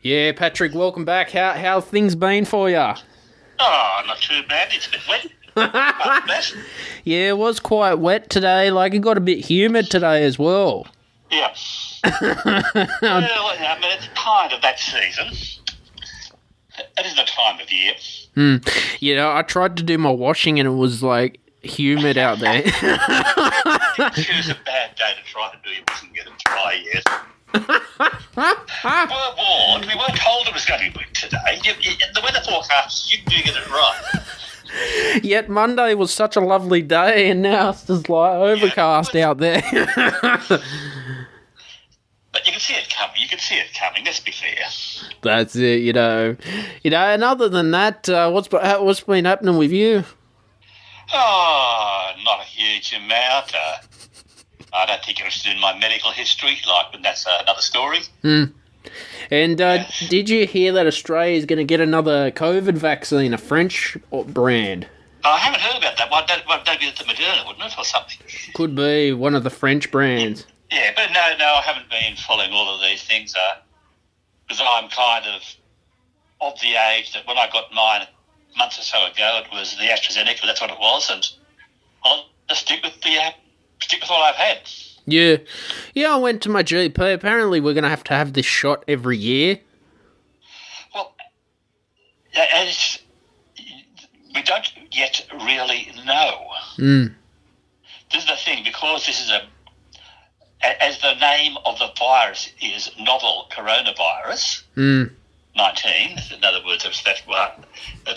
Yeah, Patrick, welcome back. How things been for ya? Oh, not too bad. It's a bit wet. Yeah, it was quite wet today. Like, it got a bit humid today as well. Yeah. Well, I mean, it's kind of that season. It is the time of year. You know, I tried to do my washing and it was, like, humid out there. Choose a bad day to try to do your washing and get it dry yet. We were warned. We weren't told it was going to be wet today. The weather forecast, you do get it right. Yet Monday was such a lovely day and now it's just, like, overcast out there. But you can see it coming. Let's be fair. That's it, you know. And other than that, what's been happening with you? Oh, not a huge amount. I don't think you're interested in my medical history, but that's another story. And did you hear that Australia is going to get another COVID vaccine, a French brand? I haven't heard about that. Well, that'd be the Moderna, wouldn't it, or something? Could be one of the French brands. Yeah, but no, I haven't been following all of these things because I'm kind of the age that when I got mine months or so ago, it was the AstraZeneca. That's what it was, and I'll just stick with what I've had. Yeah, I went to my GP. Apparently, we're going to have this shot every year. Well, we don't yet really know. This is the thing, because this is as the name of the virus is novel coronavirus 19. In other words, it's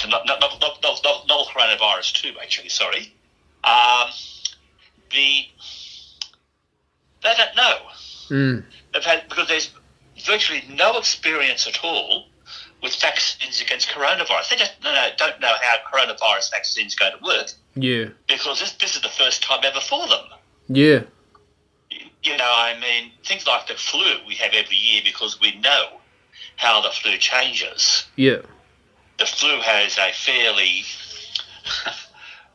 a novel coronavirus 2, actually. Sorry. They don't know. Because there's virtually no experience at all with vaccines against coronavirus. They just don't know how coronavirus vaccine is going to work. Yeah. Because this is the first time ever for them. Yeah. You know, I mean, things like the flu we have every year because we know how the flu changes. Yeah. The flu has a fairly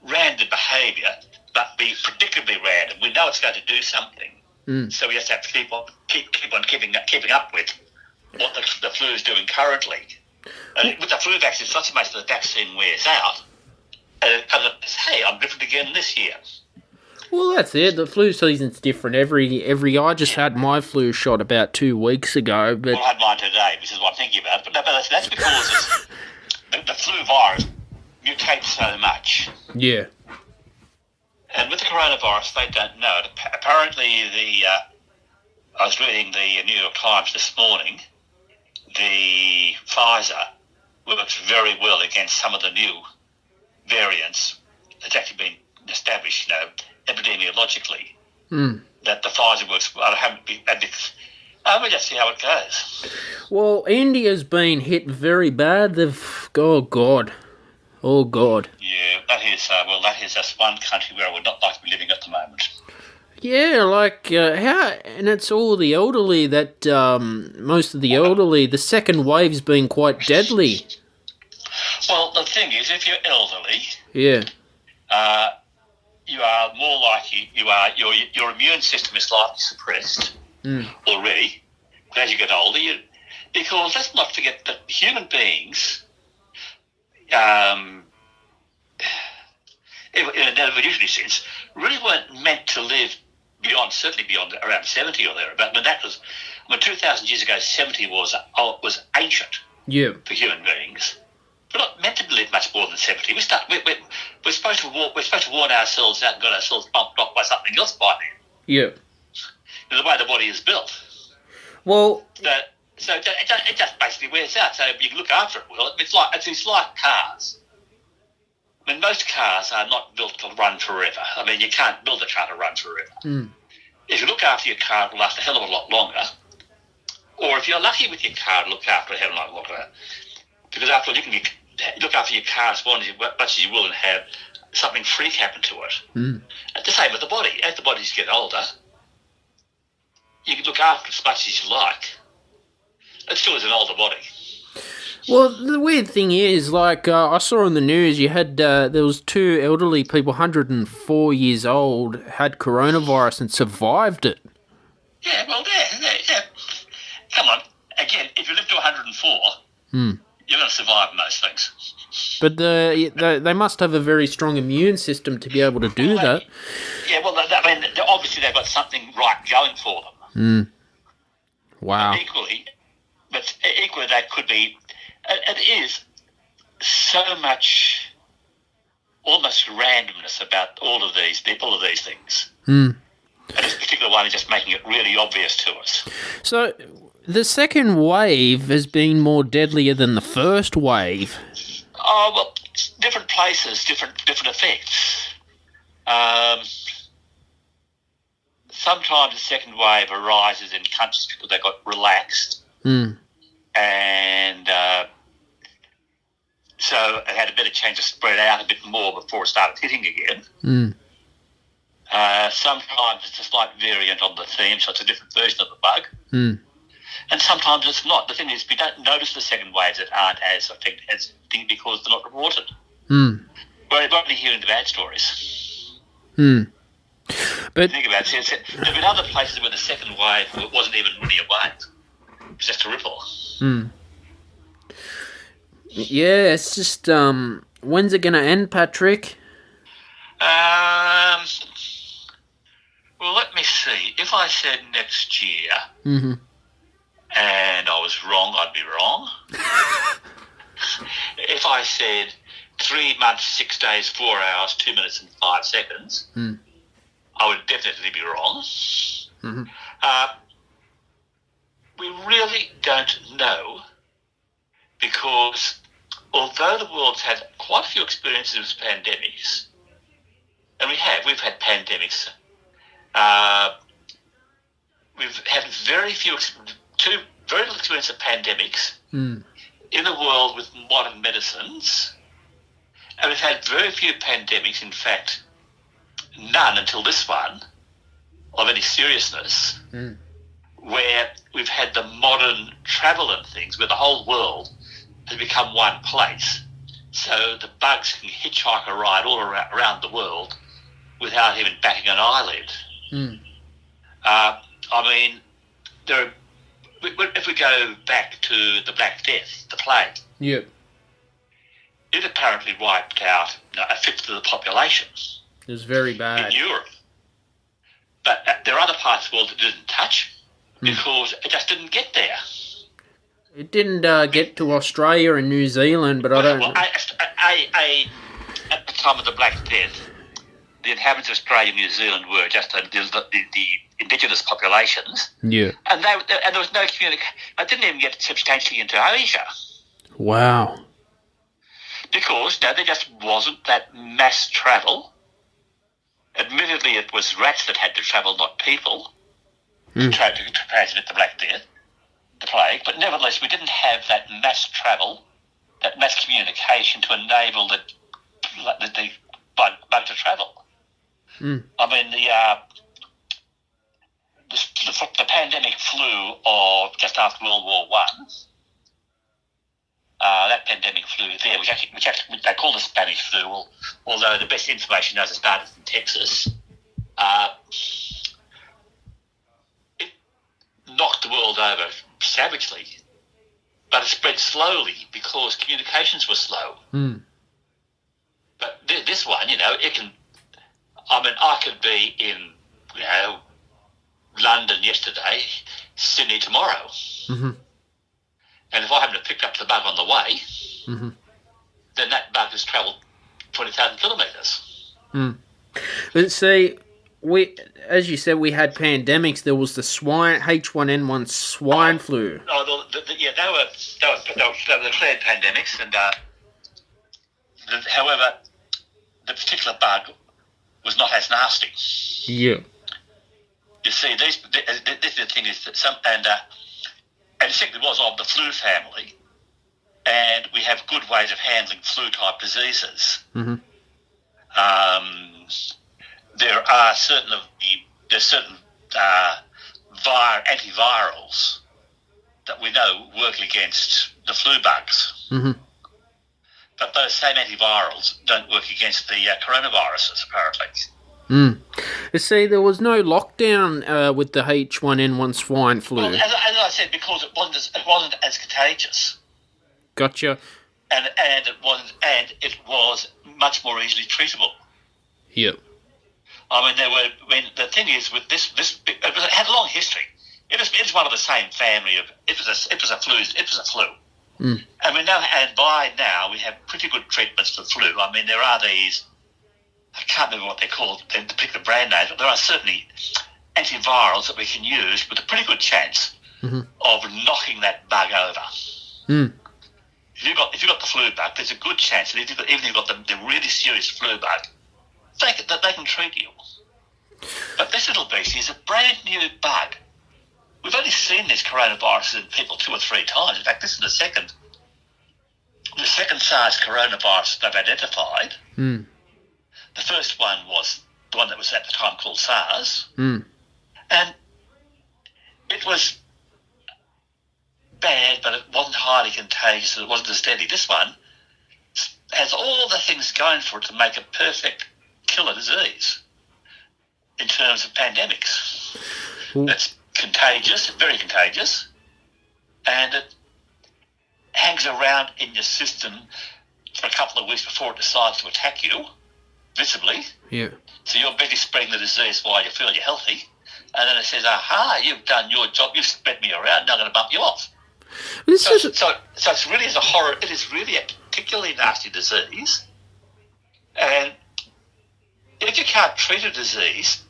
random behaviour, but be predictably random. We know it's going to do something. So we just have to keep on keeping up with what the flu is doing currently. And with the flu vaccine, it's not so much that the vaccine wears out, hey, I'm different again this year. Well, that's it. The flu season's different. I just had my flu shot about 2 weeks ago. But I had mine today, which is what I'm thinking about. But that's because the flu virus mutates so much. Yeah. And with the coronavirus, they don't know. Apparently, I was reading the New York Times this morning. The Pfizer works very well against some of the new variants. It's actually been established, epidemiologically, that the Pfizer works well. We'll just see how it goes. Well, India's been hit very bad. Oh, God. Yeah, that is just one country where I would not like to be living at the moment. Yeah, and it's all the elderly that, most of the elderly, the second wave's been quite deadly. Well, the thing is, if you're elderly, yeah, you are more likely, your immune system is slightly suppressed already as you get older. Because let's not forget that human beings, in an evolutionary sense, really weren't meant to live certainly beyond around 70 or thereabout. 2,000 years ago, 70 was ancient for human beings. We're not meant to live much more than 70. We're supposed to worn ourselves out and got ourselves bumped off by something else by then. Yeah. In the way the body is built. Well, so it just basically wears out. So you can look after it well. It's like cars. I mean, most cars are not built to run forever. I mean, you can't build a car to run forever. If you look after your car, it will last a hell of a lot longer. Or if you're lucky with your car, look after it a hell of a lot longer. Because after all, you can look after your car as much as you will and have something freak happen to it. And the same with the body. As the bodies get older, you can look after it as much as you like. It still is an older body. Well, the weird thing is, I saw on the news, you had, there was 2 elderly people, 104 years old, had coronavirus and survived it. Yeah, well, yeah. Come on. Again, if you live to 104, you're going to survive most things. But they must have a very strong immune system to be able to do that. Yeah, well, I mean, obviously they've got something right going for them. Wow. But equally that could be, it is so much almost randomness about all of these things. And this particular one is just making it really obvious to us. So the second wave has been more deadlier than the first wave. Oh, well, different places, different effects. Sometimes the second wave arises in countries because they got relaxed. And so it had a better chance to spread out a bit more before it started hitting again. Sometimes it's a slight variant on the theme, so it's a different version of the bug. And sometimes it's not. The thing is, we don't notice the second waves that aren't as effective as things because they're not reported. We're only hearing the bad stories. But think about it. There have been other places where the second wave wasn't even really a wave. It was just a ripple. Yeah, it's just, when's it going to end, Patrick? Well, let me see. If I said next year, and I was wrong, I'd be wrong. If I said 3 months, 6 days, 4 hours, 2 minutes and 5 seconds, I would definitely be wrong. We really don't know because although the world's had quite a few experiences with pandemics, and we've had pandemics, we've had very little experience of pandemics in a world with modern medicines, and we've had very few pandemics, in fact, none until this one, of any seriousness, where we've had the modern travel and things, where the whole world has become one place. So the bugs can hitchhike a ride all around the world without even batting an eyelid. I mean, if we go back to the Black Death, the plague, it apparently wiped out a fifth of the population. It was very bad. In Europe. But there are other parts of the world that didn't touch because it just didn't get there. It didn't get to Australia and New Zealand, but I don't know. At the time of the Black Death, the inhabitants of Australia and New Zealand were just the indigenous populations. Yeah. And there was no communication. I didn't even get substantially into Asia. Wow. Because there just wasn't that mass travel. Admittedly, it was rats that had to travel, not people, to transmit the Black Death, the plague. But nevertheless, we didn't have that mass travel, that mass communication to enable the bug to travel. I mean, the pandemic flu of just after World War One. That pandemic flu there, which actually they call the Spanish flu, although the best information knows it started in Texas. It knocked the world over savagely, but it spread slowly because communications were slow. But this one, it can. I mean, I could be in, London yesterday, Sydney tomorrow. And if I haven't picked up the bug on the way, then that bug has travelled 20,000 kilometres. But see, as you said, we had pandemics. There was the H1N1 swine flu. Oh, they were declared pandemics, and however, the particular bug was not as nasty. Yeah. You see, this the thing is that and it simply was of the flu family, and we have good ways of handling flu-type diseases. There are certain antivirals that we know work against the flu bugs, but those same antivirals don't work against the coronaviruses, apparently. You see, there was no lockdown with the H1N1 swine flu. Well, as I said, because it wasn't as contagious. Gotcha. And it was much more easily treatable. Yep. I mean, the thing is with this it had a long history. It was one of the same family of. It was a flu. Mm. And by now we have pretty good treatments for flu. I mean, there are these. I can't remember what they're called. To pick the brand names, but there are certainly antivirals that we can use with a pretty good chance of knocking that bug over. Mm. If you've got the flu bug, there's a good chance that even if you've got the really serious flu bug, they can treat you. But this little beast is a brand new bug. We've only seen this coronavirus in people 2 or 3 times. In fact, this is the second SARS coronavirus they've identified. Mm. The first one was the one that was at the time called SARS. Mm. And it was bad, but it wasn't highly contagious. It wasn't as deadly. This one has all the things going for it to make a perfect killer disease in terms of pandemics. It's contagious, very contagious, and it hangs around in your system for a couple of weeks before it decides to attack you, visibly. Yeah. So you're busy spreading the disease while you feel you're healthy, and then it says, "Aha, you've done your job. You've spread me around. Now I'm going to bump you off." So it's really as a horror. It is really a particularly nasty disease, and if you can't treat a disease,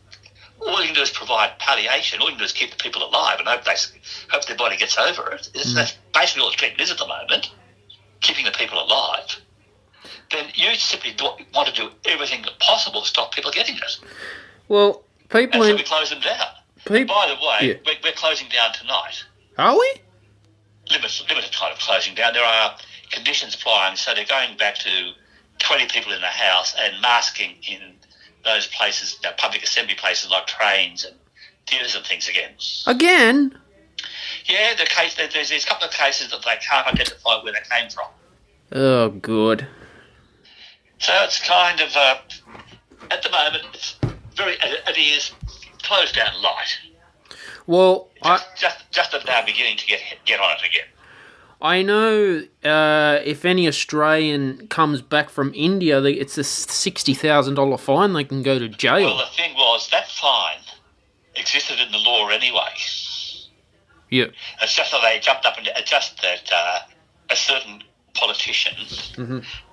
all you can do is provide palliation. All you can do is keep the people alive and hope their body gets over it. That's basically all the treatment is at the moment, keeping the people alive. Then you simply want to do everything possible to stop people getting it. Well, people... And so we close them down. And by the way, we're closing down tonight. Are we? Limited kind of closing down. There are conditions applying, so they're going back to 20 people in the house and masking in those places, public assembly places like trains and theatres and things again. Again? Yeah, there's a couple of cases that they can't identify where they came from. Oh, good. So it's kind of, at the moment, it is closed down light. Well, just that they're beginning to get on it again. I know if any Australian comes back from India, it's a $60,000 fine. They can go to jail. Well, the thing was, that fine existed in the law anyway. Yeah. It's just that they jumped up and just that a certain politician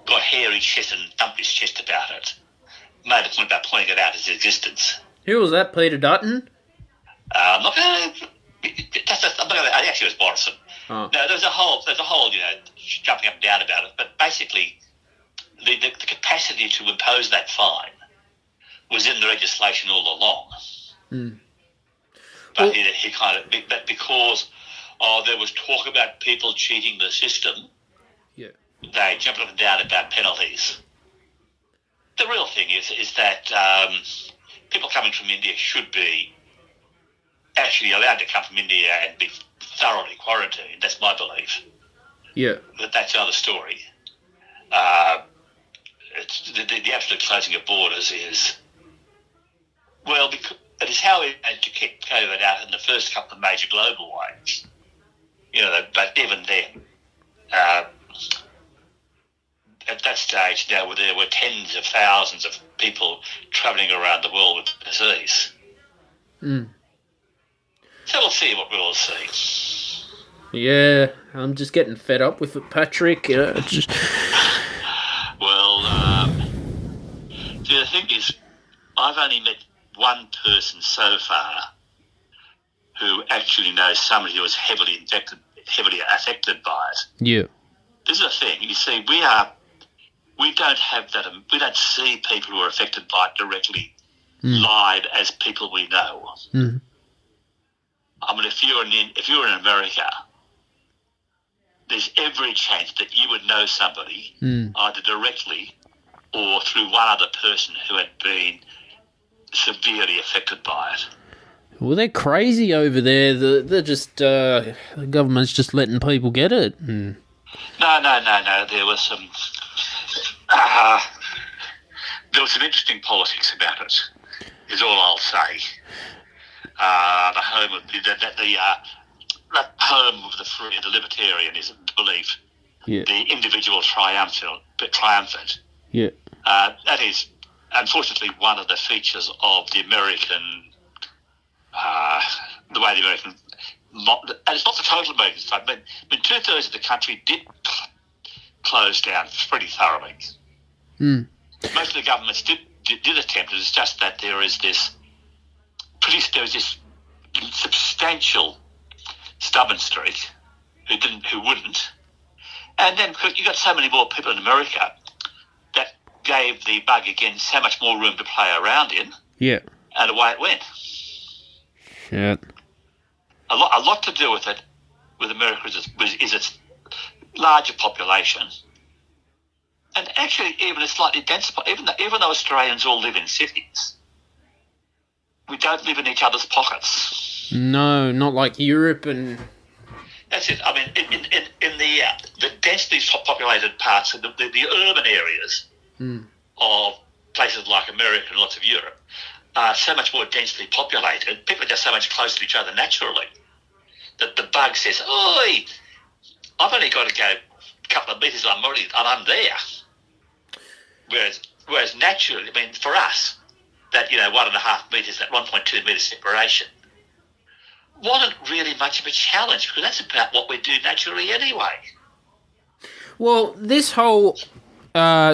got hairy chest and thumped his chest about it. Made a point about pointing it out as existence. Who was that, Peter Dutton? I'm not going to... Actually, it was Morrison. Oh. No, there's a whole, jumping up and down about it. But basically, the capacity to impose that fine was in the legislation all along. Mm. But he kind of, but because there was talk about people cheating the system, they jumped up and down about penalties. The real thing is that people coming from India should be actually allowed to come from India and be thoroughly quarantined. That's my belief. Yeah. But that's another story. It's the absolute closing of borders is, well, because it is how we had to keep COVID out in the first couple of major global waves. But even then, at that stage now, there were tens of thousands of people travelling around the world with the disease. Mm. So we'll see what we'll see. Yeah, I'm just getting fed up with it, Patrick. Well, the thing is, I've only met one person so far who actually knows somebody who was heavily affected by it. Yeah. This is the thing. You see, we don't have that. We don't see people who are affected by it directly live as people we know. Mm. I mean, if you're in America, there's every chance that you would know somebody either directly or through one other person who had been severely affected by it. Well, they're crazy over there. They're just the government's just letting people get it. Mm. No. There was some interesting politics about it. is all I'll say. The home of the home of the free and the libertarianism belief, the individual triumphant. Yeah. That is, unfortunately, one of the features of the American, the way the American, and it's not the total American side, but 2/3 of the country did close down pretty thoroughly. Most of the governments did attempt it. It's just that there is this substantial stubborn streak who wouldn't, and then you got so many more people in America that gave the bug again so much more room to play around in. Yeah. And away it went. Shit. A lot to do with it, with America, is its larger population, and actually even a slightly denser. Even though Australians all live in cities, we don't live in each other's pockets. No, not like Europe and. That's it. I mean, in the densely populated parts of the urban areas of places like America and lots of Europe are so much more densely populated. People are just so much closer to each other naturally that the bug says, "Oi, I've only got to go a couple of metres and I'm there." Whereas naturally, I mean, for us, that 1.5 metres, that 1.2 metre separation wasn't really much of a challenge because that's about what we do naturally anyway. Well, this whole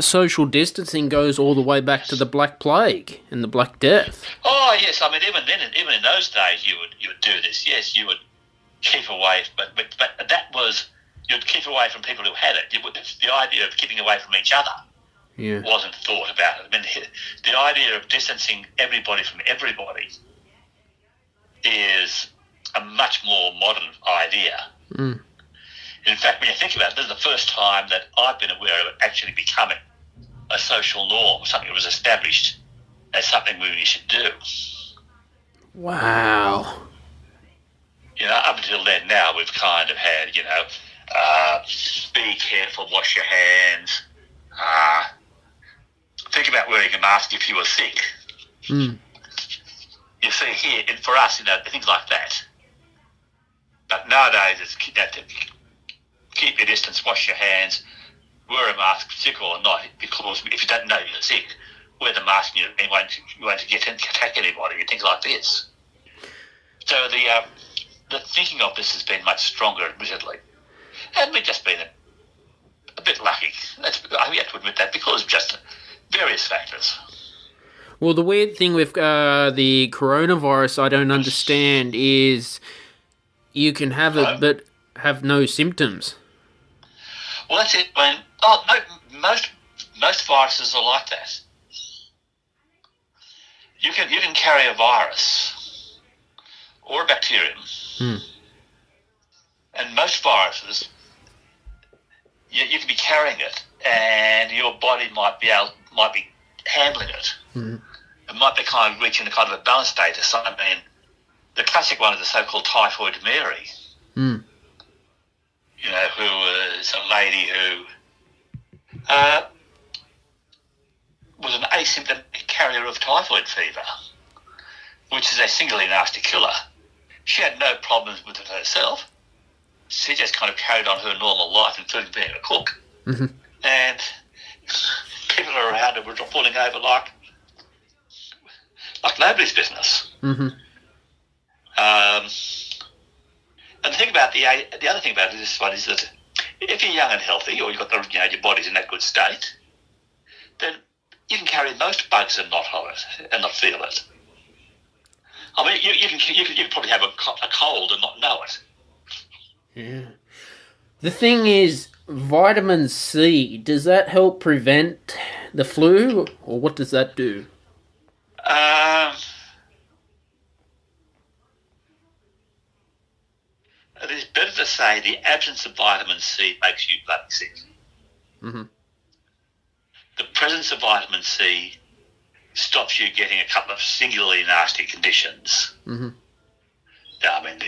social distancing goes all the way back to the Black Plague and the Black Death. Oh yes, I mean even in those days you would do this. Yes, you would keep away, but that was you'd keep away from people who had it. The idea of keeping away from each other wasn't thought about. I mean, the idea of distancing everybody from everybody is a much more modern idea. In fact, when you think about it, this is the first time that I've been aware of it actually becoming a social norm, something that was established as something we should do. Wow. Up until then, now we've kind of had, be careful, wash your hands, think about wearing a mask if you were sick. You see here, for us, things like that. But nowadays, it's keep your distance, wash your hands, wear a mask, sick or not, because if you don't know you're sick, wear the mask and you won't attack anybody, and things like this. So the thinking of this has been much stronger, admittedly. And we've just been a bit lucky. We have to admit that because of just various factors. Well, the weird thing with the coronavirus I don't understand is you can have it but have no symptoms. Well, that's it. Most viruses are like that. You can carry a virus or a bacterium, and most viruses you can be carrying it, and your body might be handling it. It might be kind of reaching a kind of a balanced status. I mean, the classic one is the so-called Typhoid Mary. Who was a lady who was an asymptomatic carrier of typhoid fever, which is a singularly nasty killer. She had no problems with it herself. She just kind of carried on her normal life, including being a cook. And people around her were falling over like nobody's business. And the thing about the other thing about this one is that if you're young and healthy, or you've got your body's in that good state, then you can carry most bugs and not have it and not feel it. I mean, you can probably have a cold and not know it. Yeah. The thing is, vitamin C, does that help prevent the flu, or what does that do? It is better to say the absence of vitamin C makes you bloody sick. The presence of vitamin C stops you getting a couple of singularly nasty conditions. I mean,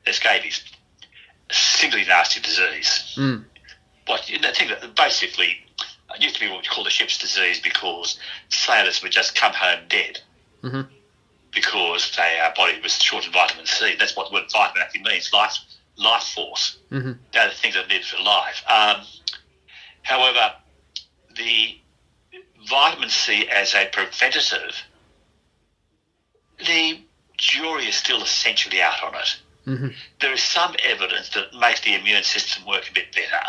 the scabies, singularly nasty disease. Basically, It used to be what we call the ship's disease because sailors would just come home dead because their body was short of vitamin C. That's what the word vitamin actually means, life force. They're the things that need for life. However, the vitamin C as a preventative, the jury is still essentially out on it. There is some evidence that makes the immune system work a bit better,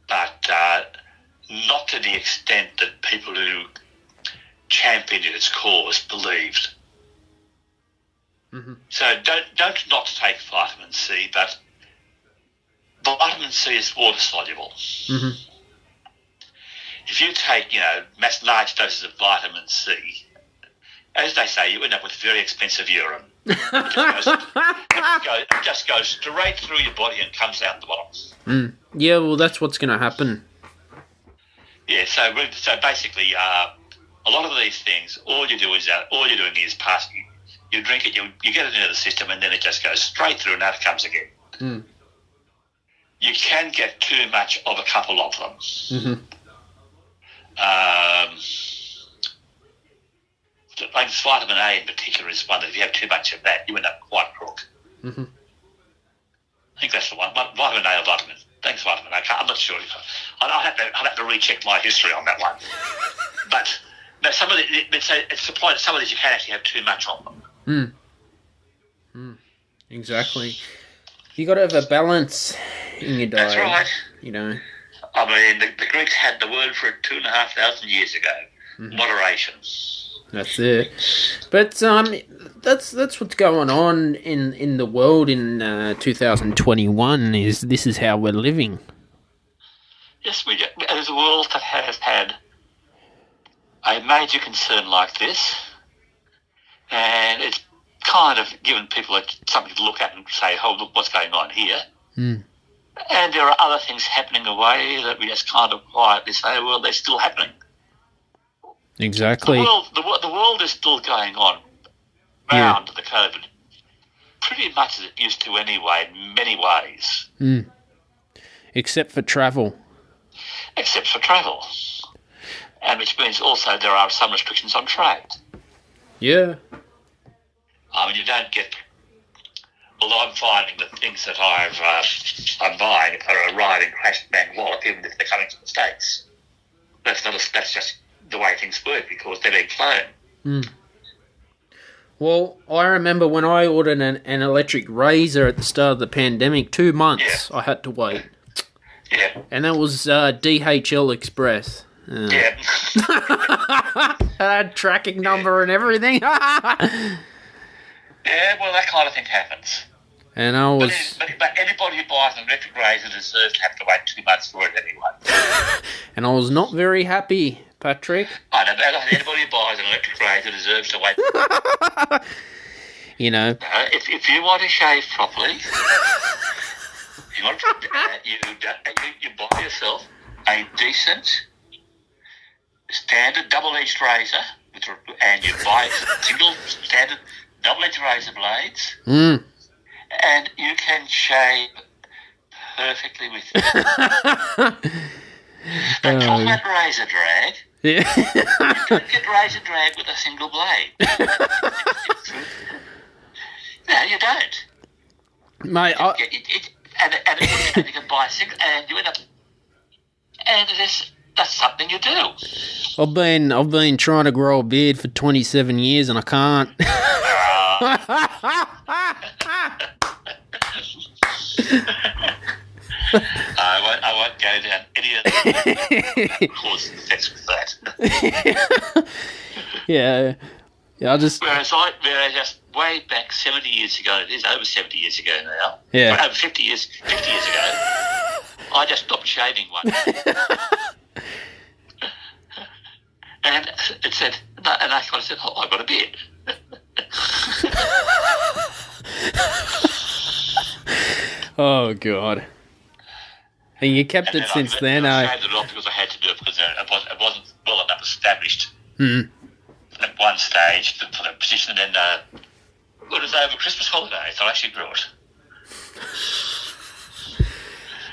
but not to the extent that people who championed its cause believed. So don't not take vitamin C, but vitamin C is water soluble. If you take, large doses of vitamin C, as they say, you end up with very expensive urine. It just goes straight through your body and comes out the bottom. Yeah, well, that's what's going to happen. Yeah, so basically, a lot of these things, all you're doing is passing. You drink it, you get it into the system, and then it just goes straight through, and out it comes again. You can get too much of a couple of them. Like vitamin A in particular is one that if you have too much of that, you end up quite crook. I think that's the one. Vitamin A or vitamin. Thanks, vitamin A. I'm not sure. I'll have to recheck my history on that one. But no, it's supplied. Some of these you can actually have too much of them. Exactly. You got to have a balance in your diet. That's right. I mean, the Greeks had the word for it 2,500 years ago. Moderation. That's it. But that's what's going on in the world in 2021. This is how we're living. Yes, we do. As a world that has had a major concern like this, and it's kind of given people something to look at and say, "Oh, look, what's going on here?" And there are other things happening away that we just kind of quietly say, "Well, they're still happening." Exactly. The world is still going on around the COVID, pretty much as it used to anyway, in many ways. Except for travel. Except for travel. And which means also there are some restrictions on trade. Yeah. I mean, you don't get... Well, I'm finding that things that I'm buying are arriving crash bang wallet, even if they're coming from the States. That's just the way things work because they're being flown. Well, I remember when I ordered an electric razor at the start of the pandemic, 2 months I had to wait. Yeah. And that was DHL Express. Yeah. It had tracking number and everything. Yeah, well, that kind of thing happens. And I was... But anybody who buys an electric razor deserves to have to wait 2 months for it anyway. And I was not very happy, Patrick. I don't know. Anybody who buys an electric razor deserves to wait. If you want to shave properly, you buy yourself a decent, standard double-edged razor, and you buy single standard double-edged razor blades, and you can shave perfectly with it. But talk about razor drag. Yeah. You don't get razor drag with a single blade. No, you don't. Mate, and you can buy a single, and you end up, and that's something you do. I've been trying to grow a beard for 27 years and I can't. I won't go down any of the cause and effects with that. Yeah, I'll just... Whereas just way back 70 years ago, it is over 70 years ago now. Yeah. Over 50 years ago, I just stopped shaving one. And it said, no, and I said, "Oh, I've got a beard." Oh God! And you kept it since then, I shaved it off because I had to do it because it wasn't well enough established at one stage for the position. And then it was over Christmas holidays. I actually grew it.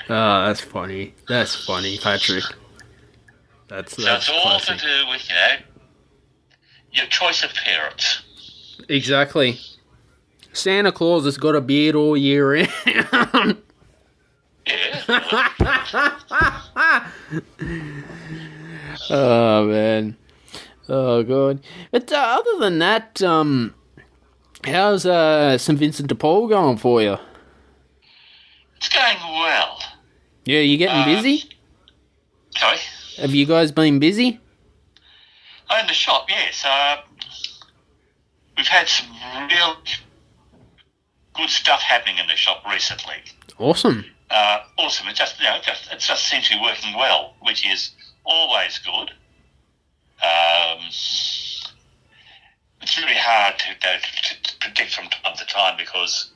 Oh, that's funny. That's funny, Patrick. That's it's all classic. to do with, your choice of parents. Exactly. Santa Claus has got a beard all year round. Yeah. Oh, man. Oh, God. But other than that, how's St. Vincent de Paul going for you? It's going well. Yeah, you getting busy? Sorry? Have you guys been busy? In the shop, yes. We've had some real good stuff happening in the shop recently. Awesome. Awesome. It just seems to be working well, which is always good. It's really hard to predict from time to time because,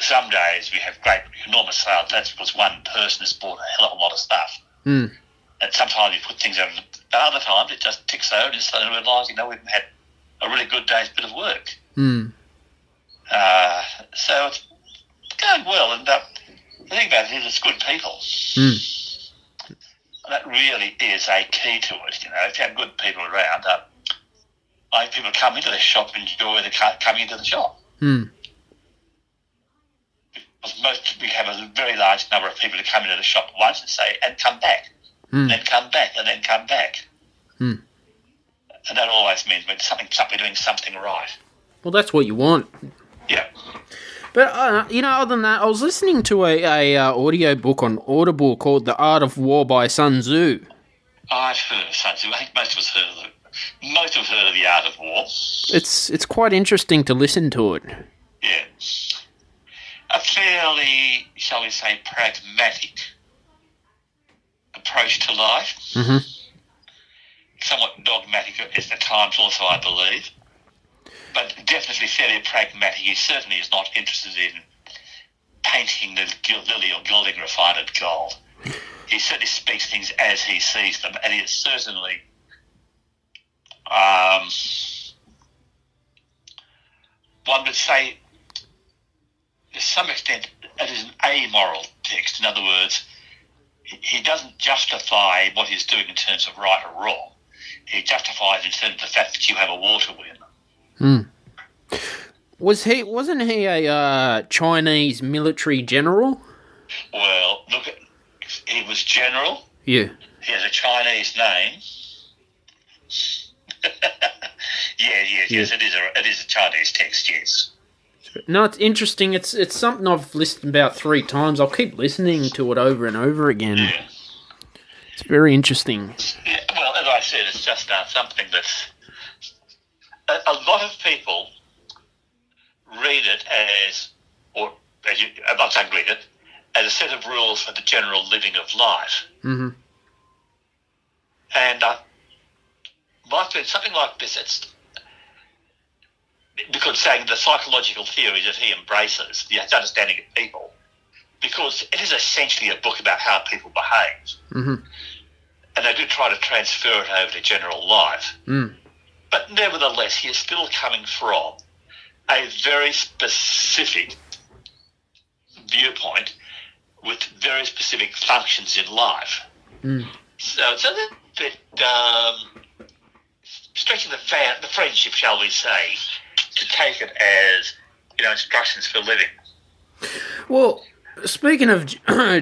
some days we have great, enormous sales. That's because one person has bought a hell of a lot of stuff. Mm. And sometimes you put things over. But other times it just ticks over and you suddenly realise, we've had a really good day's bit of work. Mm. So it's going well. And the thing about it is it's good people. Mm. That really is a key to it. If you have good people around, people come into the shop and enjoy coming into the shop. Mm. We have a very large number of people who come into the shop once and say, and come back, and then come back, and then come back. Mm. And that always means we're doing something right. Well, that's what you want. Yeah. But, other than that, I was listening to a audio book on Audible called The Art of War by Sun Tzu. I've heard of Sun Tzu. I think most of us heard of it. Most of us heard of The Art of War. It's quite interesting to listen to it. Yeah. A fairly, shall we say, pragmatic approach to life. Mm-hmm. Somewhat dogmatic at the times also, I believe. But definitely fairly pragmatic. He certainly is not interested in painting the lily or gilding refined gold. He certainly speaks things as he sees them, and he is certainly one would say, to some extent, it is an amoral text. In other words, he doesn't justify what he's doing in terms of right or wrong. He justifies it in terms of the fact that you have a war to win. Wasn't he a Chinese military general? Well, he was general. Yeah. He has a Chinese name. Yes. It is a Chinese text. Yes. No, it's interesting. It's something I've listened about 3 times. I'll keep listening to it over and over again. Yeah. It's very interesting. Yeah, well, as I said, it's just something that's a lot of people read it I'm not saying read it, as a set of rules for the general living of life. Mm-hmm. And might be something like this. It's because saying the psychological theories that he embraces, the understanding of people, because it is essentially a book about how people behave. Mm-hmm. And they do try to transfer it over to general life. Mm. But nevertheless, he is still coming from a very specific viewpoint with very specific functions in life. Mm. So it's a little bit stretching the friendship, shall we say, to take it as instructions for living. Well, speaking of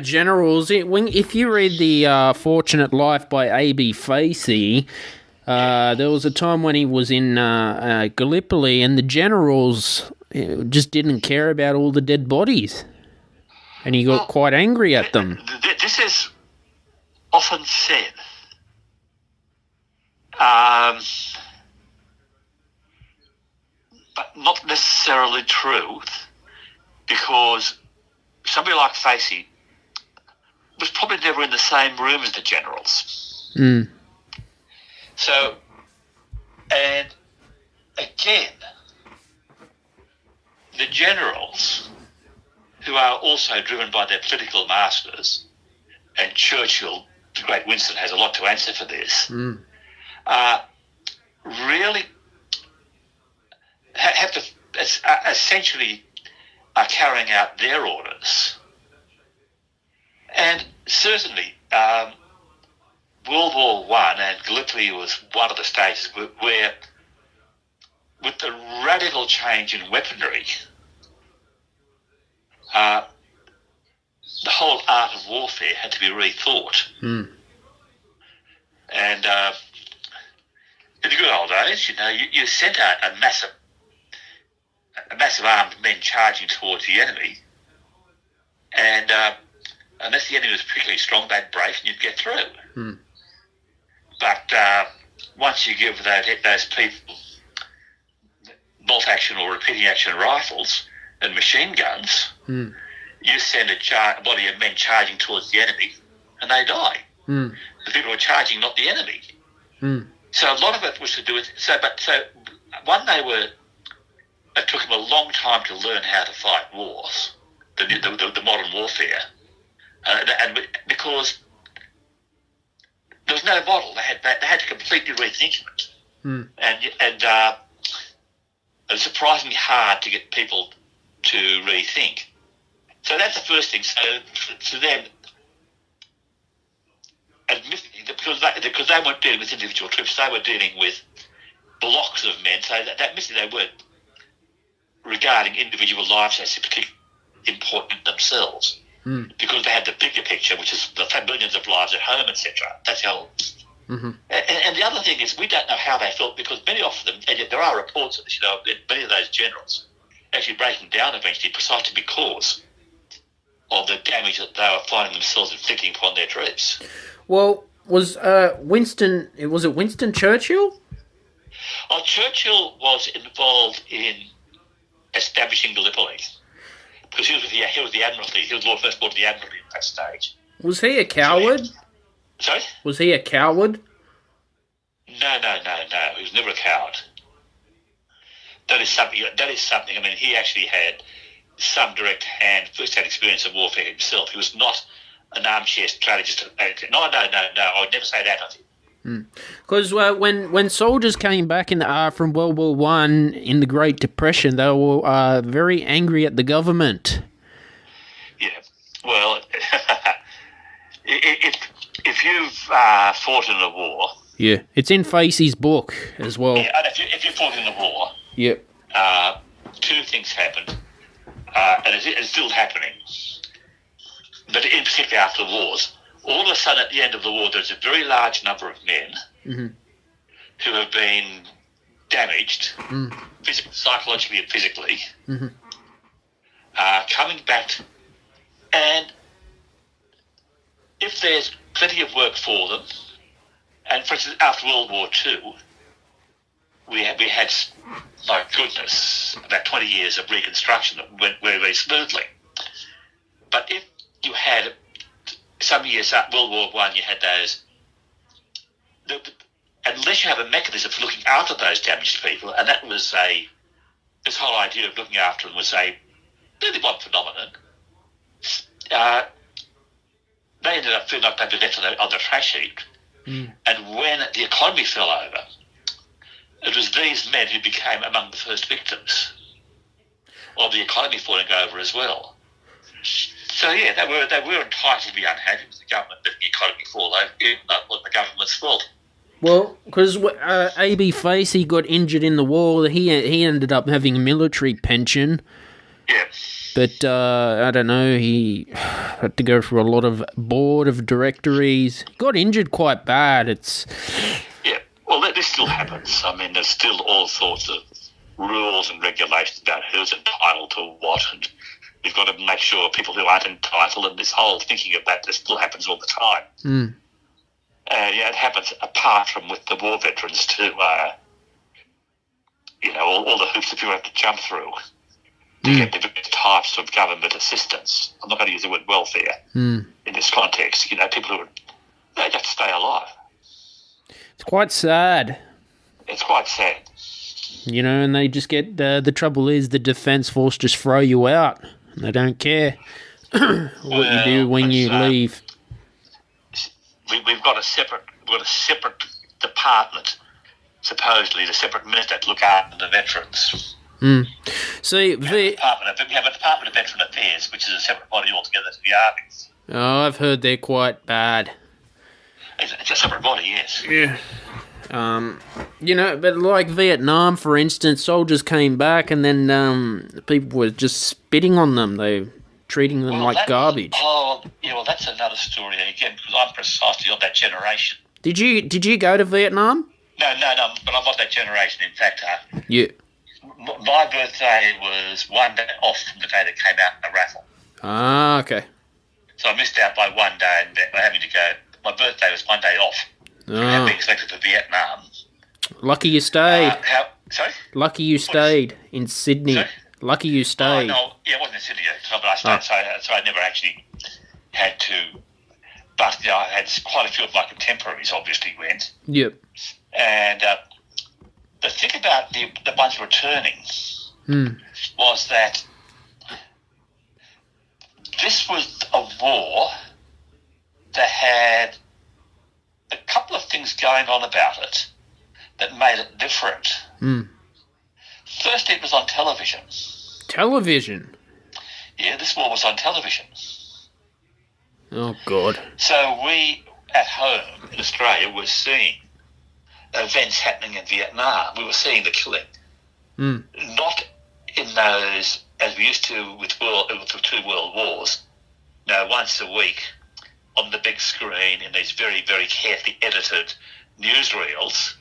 generals, if you read The Fortunate Life by A.B. Facey, there was a time when he was in Gallipoli and the generals just didn't care about all the dead bodies. And he got quite angry at them. This is often said. But not necessarily true, because somebody like Facey was probably never in the same room as the generals. Mm. So, and again, the generals, who are also driven by their political masters, and Churchill, the great Winston, has a lot to answer for this, really have to essentially are carrying out their orders. And certainly World War One, and Gallipoli was one of the stages where, with the radical change in weaponry, the whole art of warfare had to be rethought. And in the good old days, you sent out a massive armed men charging towards the enemy, and unless the enemy was particularly strong, they'd break and you'd get through. But once you give those people bolt-action or repeating action rifles and machine guns, you send a body of men charging towards the enemy, and they die. The people were charging, not the enemy. So a lot of it was to do with it took them a long time to learn how to fight wars, the modern warfare, and because there was no model, they had to completely rethink it, and it's surprisingly hard to get people to rethink. So that's the first thing. So to them, admittedly, because they weren't dealing with individual troops, they were dealing with blocks of men. So that admittedly they weren't regarding individual lives as particularly important in themselves, because they had the bigger picture, which is the millions of lives at home, etc. That's how. And the other thing is, we don't know how they felt, because many of them, and there are reports of this, many of those generals actually breaking down eventually precisely because of the damage that they were finding themselves inflicting upon their troops. Well, was it Winston Churchill? Oh, Churchill was involved in establishing Gallipoli, because he was the Admiralty. He was Lord First Lord of the Admiralty at that stage. Was he a coward? Sorry? Was he a coward? No. He was never a coward. That is something. I mean, he actually had some first-hand experience of warfare himself. He was not an armchair strategist. No. I would never say that of him. Because when soldiers came back from World War One in the Great Depression, they were very angry at the government. Yeah, well, if you've fought in a war, yeah, it's in Facey's book as well. Yeah, and if you fought in the war, yep, two things happened, and it's still happening. But in particular after the wars, all of a sudden at the end of the war, there's a very large number of men who have been damaged, psychologically and physically, coming back. And if there's plenty of work for them, and for instance, after World War II, we had, my goodness, about 20 years of reconstruction that went very, very smoothly. But if you had some years after World War One, you had those. Unless you have a mechanism for looking after those damaged people, and that was this whole idea of looking after them was a really one phenomenon. They ended up feeling like they'd been left on the trash heap, and when the economy fell over, it was these men who became among the first victims of the economy falling over as well. So yeah, they were entitled to be unhappy with the government letting the economy fall over. It was the government's fault. Well, because A.B. Facey got injured in the war, he ended up having a military pension. Yeah. But I don't know, he had to go through a lot of board of directories. Got injured quite bad. Yeah. Well, this still happens. I mean, there's still all sorts of rules and regulations about who's entitled to what, and you've got to make sure people who aren't entitled, and this whole thinking of that still happens all the time. Yeah, it happens apart from with the war veterans too. All the hoops that people have to jump through to get the various types of government assistance. I'm not going to use the word welfare in this context. People who they have to stay alive. It's quite sad. It's quite sad. And they just get the trouble is the Defence Force just throw you out. They don't care what you do when you leave. We've got a separate department, supposedly the separate minister to look after the veterans. See, we have a Department of Veteran Affairs, which is a separate body altogether to the Army. Oh, I've heard they're quite bad. It's a separate body, yes. Yeah. But like Vietnam, for instance, soldiers came back and then people were just spitting on them. They were treating them like garbage. That's another story again, because I'm precisely of that generation. Did you go to Vietnam? No, but I'm of that generation. In fact, yeah. My birthday was one day off from the day that came out in the raffle. Ah, okay. So I missed out by one day and having to go. My birthday was one day off. And being selected for Vietnam. Lucky you stayed. Sorry? Lucky you stayed in Sydney. Sorry? Lucky you stayed. No, it wasn't in Sydney, but I stayed, so I never actually had to. But I had quite a few of my contemporaries obviously went. Yep. And the thing about the ones returning was that this was a war that had a couple of things going on about it that made it different. First, it was on television. Television? Yeah, this war was on television. Oh, God. So we, at home in Australia, were seeing events happening in Vietnam. We were seeing the killing. Not in those, as we used to with the two world wars, once a week on the big screen in these very, very carefully edited newsreels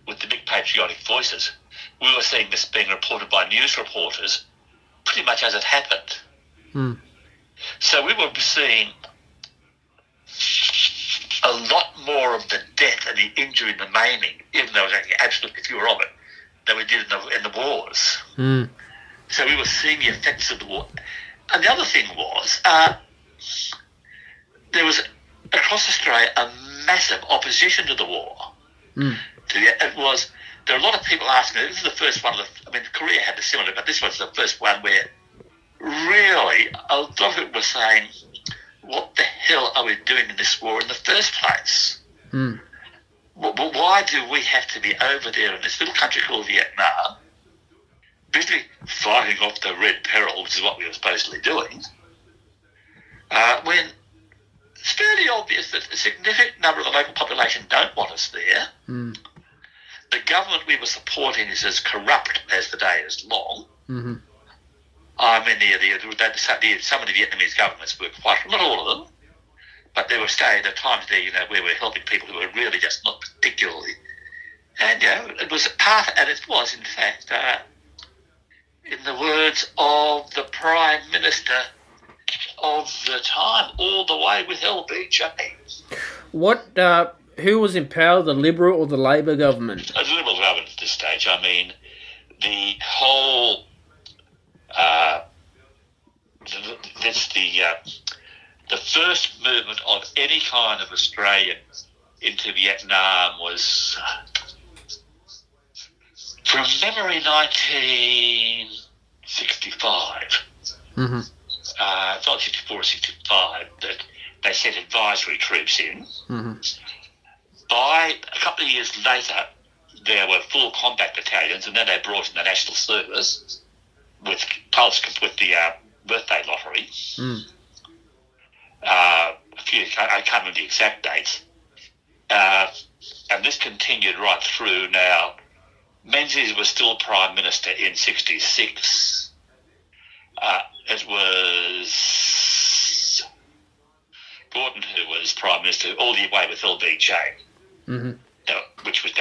with the big patriotic voices. We were seeing this being reported by news reporters pretty much as it happened. So we were seeing a lot more of the death and the injury and the maiming, even though there was actually absolutely fewer of it, than we did in the wars. So we were seeing the effects of the war. And the other thing was, there was, across Australia, a massive opposition to the war. There are a lot of people asking, this is the first one Korea had the similar, but this was the first one where really a lot of people were saying, what the hell are we doing in this war in the first place? Why do we have to be over there in this little country called Vietnam, basically fighting off the Red Peril, which is what we were supposedly doing, when it's fairly obvious that a significant number of the local population don't want us there. The government we were supporting is as corrupt as the day is long. Some of the Vietnamese governments were quite, not all of them, but there were times there, where we were helping people who were really just not particularly. And, it was in fact, in the words of the Prime Minister of the time, all the way with LBJ. Who was in power, the Liberal or the Labor government? The Liberal government at this stage. The whole... the first movement of any kind of Australian into Vietnam was, from memory, 1965. It's not 64 or 65 that they sent advisory troops in. By a couple of years later, there were full combat battalions, and then they brought in the National Service with the birthday lottery. I can't remember the exact dates. And this continued right through. Now, Menzies was still Prime Minister in 66. It was Gordon who was Prime Minister all the way with LBJ, which was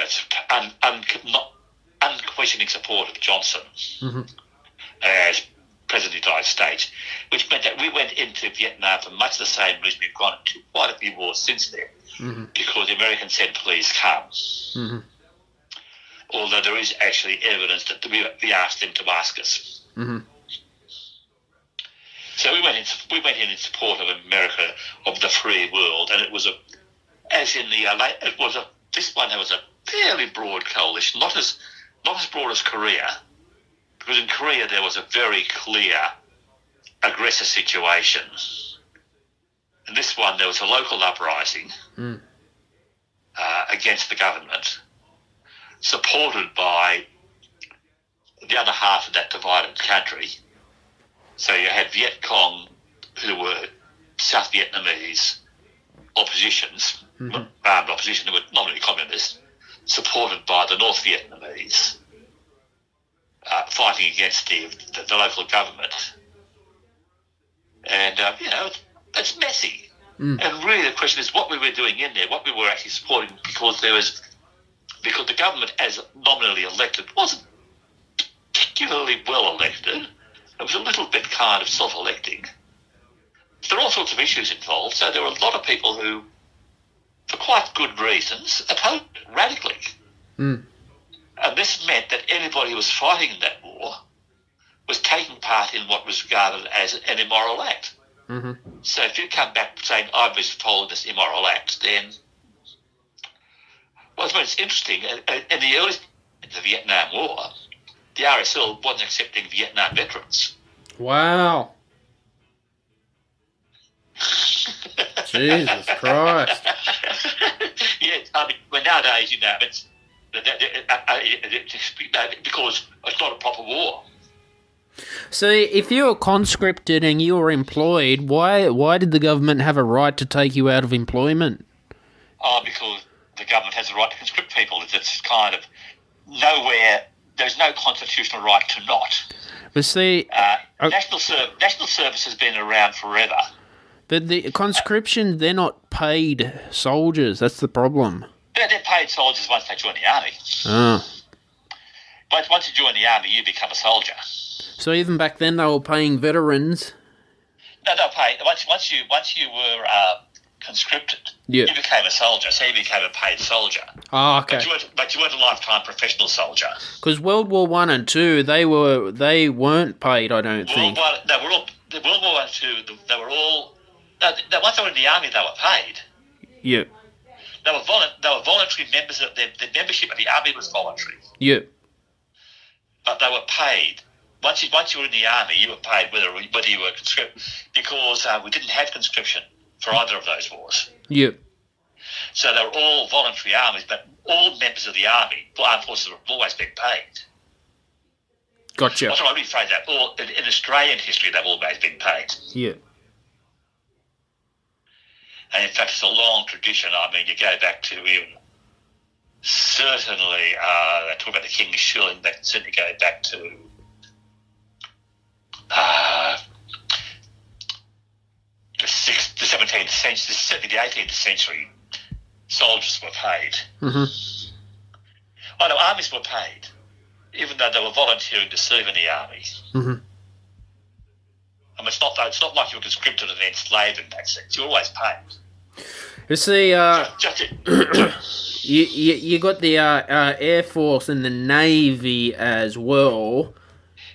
unquestioning support of Johnson as President of the United States, which meant that we went into Vietnam for much the same reason we've gone into quite a few wars since then, because the Americans said, please come. Although there is actually evidence that we asked them to ask us. So we went in in support of America, of the free world, and it was this one there was a fairly broad coalition, not as broad as Korea, because in Korea there was a very clear aggressor situation. In this one there was a local uprising against the government, supported by the other half of that divided country. So you had Viet Cong, who were South Vietnamese oppositions, armed opposition, who were nominally communist, supported by the North Vietnamese, fighting against the local government. And, it's messy. And really the question is what we were doing in there, what we were actually supporting, because the government, as nominally elected, wasn't particularly well elected. It was a little bit kind of self-electing. There are all sorts of issues involved, so there were a lot of people who, for quite good reasons, opposed it radically. And this meant that anybody who was fighting in that war was taking part in what was regarded as an immoral act. So if you come back saying, I was involved in this immoral act, then, well, it's interesting. In the early days of the Vietnam War, the RSL wasn't accepting Vietnam veterans. Wow. Jesus Christ. Yeah, I mean, well, nowadays, it's because it's not a proper war. So, if you were conscripted and you were employed, why did the government have a right to take you out of employment? Oh, because the government has the right to conscript people. It's kind of nowhere. There's no constitutional right to not. But see, national service has been around forever. But the conscription, they're not paid soldiers. That's the problem. They're paid soldiers once they join the army. Oh. But once you join the army, you become a soldier. So even back then, they were paying veterans. No, they were paid. Once you were conscripted, you became a soldier. So you became a paid soldier. Oh, okay. But you weren't a lifetime professional soldier. Because World War I and II, they weren't paid. I don't think. The World War I and II, they were all. Once they were in the army, they were paid. Yeah. They were voluntary members of the membership of the army was voluntary. Yeah. But they were paid. Once you were in the army, you were paid whether you were conscripted, because we didn't have conscription for either of those wars. Yeah. So they were all voluntary armies, but all members of the army, armed forces, have always been paid. Gotcha. Also, I rephrase that. In Australian history, they've always been paid. Yeah. And in fact, it's a long tradition. I mean, you go back to even certainly, they talk about the King's Shilling, they certainly go back to the 17th century, certainly the 18th century, soldiers were paid. Oh no, armies were paid, even though they were volunteering to serve in the army. I mean, it's not like you were conscripted and then enslaved in that sense. You're always paid. You see, you got the Air Force and the Navy as well.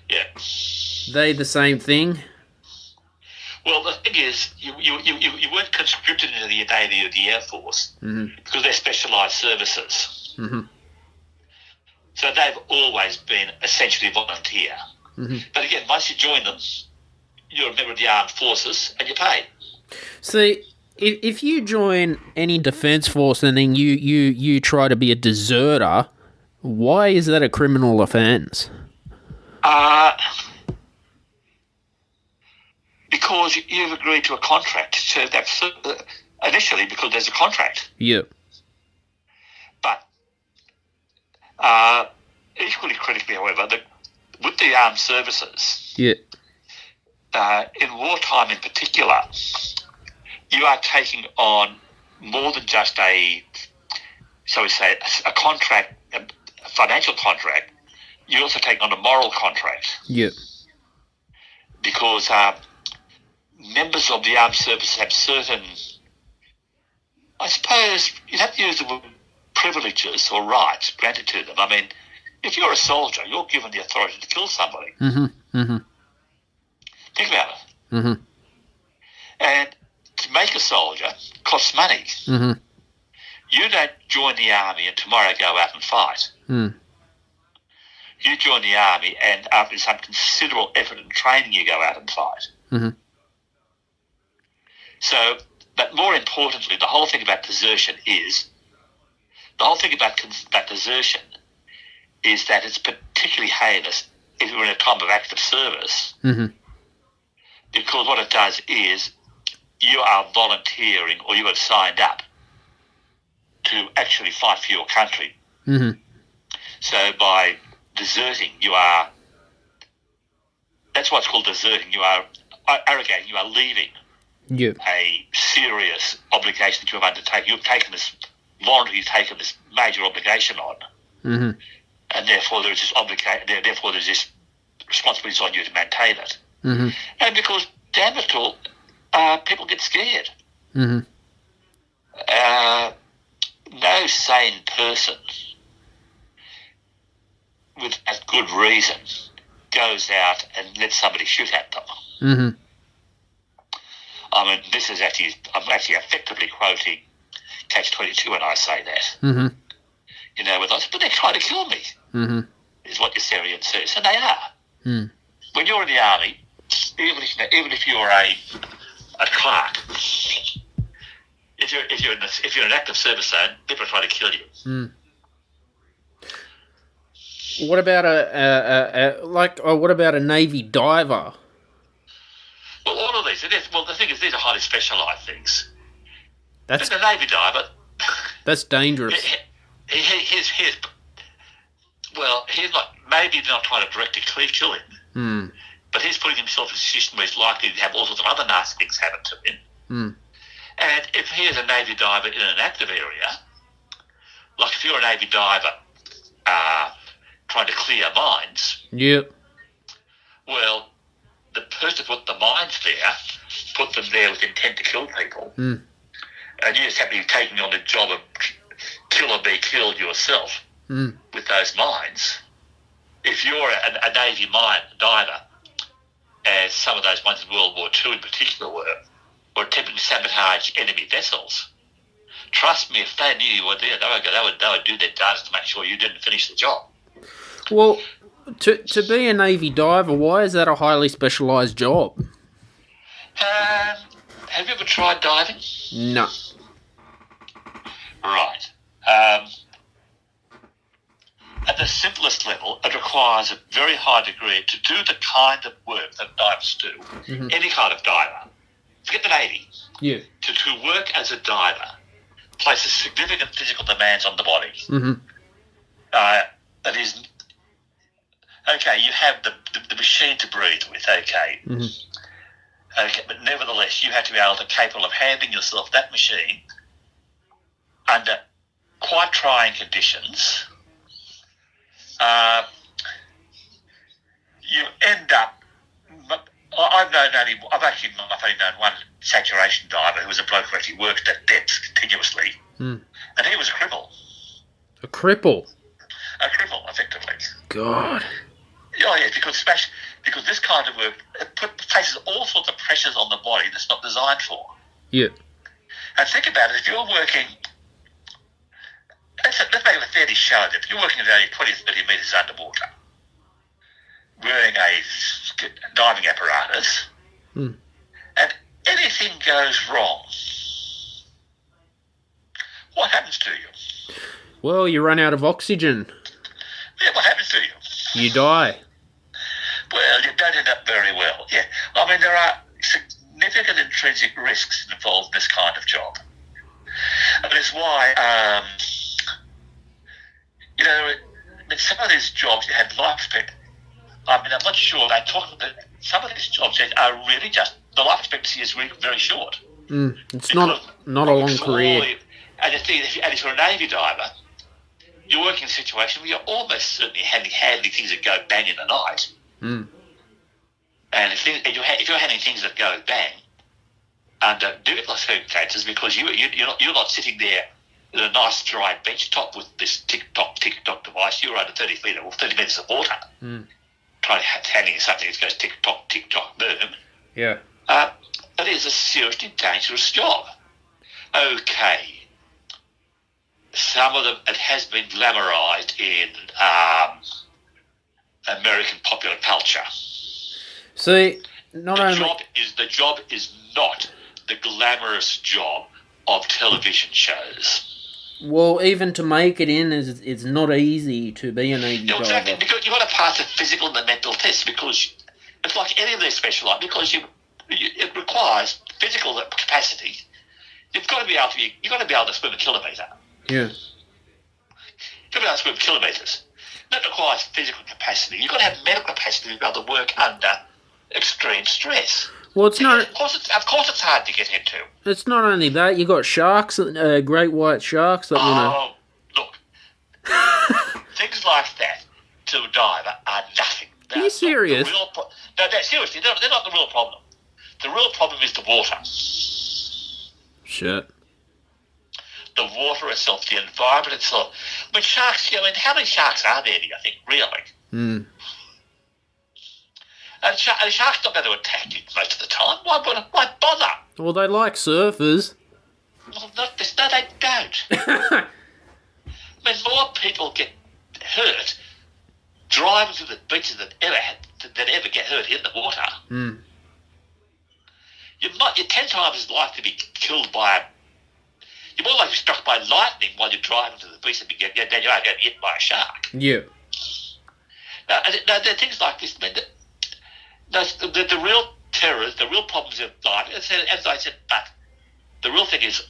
Yeah. They the same thing? Well, the thing is, you weren't conscripted into the Navy or the Air Force because they're specialised services. So they've always been essentially volunteer. But again, once you join them, you're a member of the armed forces and you're paid. See, if you join any defence force and then you try to be a deserter, why is that a criminal offence? Because you've agreed to a contract. So that's initially because there's a contract. Yeah. But equally critically, however, with the armed services, yeah, in wartime in particular, you are taking on more than just a contract, a financial contract. You also take on a moral contract. Yeah. Because members of the armed services have certain, I suppose you'd have to use the word privileges or rights granted to them. I mean, if you're a soldier, you're given the authority to kill somebody. Think about it. And to make a soldier costs money. You don't join the army and tomorrow go out and fight. You join the army and after some considerable effort and training, you go out and fight. So, but more importantly, the whole thing about desertion is that it's particularly heinous if you're in a time of active service. Because what it does is you are volunteering or you have signed up to actually fight for your country. Mm-hmm. So by deserting, that's what's called deserting. You are arrogating, you are leaving a serious obligation that you have undertaken. You've taken this major obligation on. Mm-hmm. And therefore there's this responsibility on you to maintain it. Mm-hmm. And because, damn it all, people get scared. Mm-hmm. No sane person with a good reason goes out and lets somebody shoot at them. Mm-hmm. I mean, I'm actually effectively quoting Catch-22 when I say that. Mm-hmm. You know, but they're trying to kill me, mm-hmm. is what your Syrian says, and they are. Mm. When you're in the army, even if you're a clerk, if you're in an active service zone, people are trying to kill you. Mm. What about what about a Navy diver? Well, all of these. The thing is, these are highly specialised things. That's the Navy diver. That's dangerous. He's not trying to directly kill him, but he's putting himself in a position where he's likely to have all sorts of other nasty things happen to him. Mm. And if he is a Navy diver in an active area, like if you're a Navy diver trying to clear mines, yep. Well, the person who put the mines there put them there with intent to kill people. Mm. And you just happen to be taking on the job of kill or be killed yourself with those mines. If you're a Navy mine diver, as some of those mines in World War II in particular were, or attempting to sabotage enemy vessels, trust me, if they knew you were there, they would do their darndest to make sure you didn't finish the job. Well, to be a Navy diver, why is that a highly specialised job? Have you ever tried diving? No. Right. At the simplest level, it requires a very high degree to do the kind of work that divers do. Mm-hmm. Any kind of diver. Forget the Navy. Yeah. To work as a diver places significant physical demands on the body. Mm-hmm. That is, okay, you have the machine to breathe with, okay. Mm-hmm. Okay, but nevertheless, you have to be capable of handling yourself that machine under quite trying conditions. You end up. I've only known one saturation diver who was a bloke who actually worked at depths continuously, and he was a cripple. A cripple. A cripple, effectively. God. Oh yeah, because this kind of work places all sorts of pressures on the body that's not designed for. Yeah. And think about it, if you're working, let's make it a fairly shallow depth. If you're working at only 20 or 30 metres underwater, wearing a diving apparatus, and anything goes wrong, what happens to you? Well, you run out of oxygen. Yeah, what happens to you? You die. Well, you don't end up very well. Yeah, I mean, there are significant intrinsic risks involved in this kind of job. And it's why, some of these jobs you have life expectancy. I mean, I'm not sure. They talk that some of these jobs are really just the life expectancy is really very short. It's not a long career. And if you're a Navy diver, you're working in a situation where you're almost certainly handling things that go bang in the night. And if you're handling things that go bang under difficult circumstances, because you're not sitting there at a nice dry bench top with this tick-tock device, you're under 30 metres of water, trying to handling something that goes tick-tock, boom. Yeah. It is a seriously dangerous job. Okay. Some of them, it has been glamorised in American popular culture. See, the job is not the glamorous job of television shows. Well, even to make it in, it's not easy to be a Navy diver. Exactly, because you've got to pass the physical and the mental tests, because it's like any of these specialised, because it requires physical capacity. You've got to be able to swim a kilometre. Yeah. Could be able to swim kilometres. That requires physical capacity. You've got to have mental capacity to be able to work under extreme stress. Well, it's not. Of course, it's hard to get into. It's not only that. You got sharks, great white sharks that Look, things like that to a diver are nothing. Are you serious? Seriously, they're not the real problem. The real problem is the water. Shit. The water itself, the environment itself. I mean, sharks, how many sharks are there, do you think, really? Hmm. And a shark's not going to attack you most of the time. Why bother? Well, they like surfers. Well, no, they don't. I mean, more people get hurt driving through the beaches than ever get hurt in the water. Hmm. You're 10 times as likely to be killed by you're more likely to be struck by lightning while you're driving to the beach than you are getting hit by a shark. Yeah. Now, there are things like this. I mean, the real terrors, the real problems of life, as I said, but the real thing is,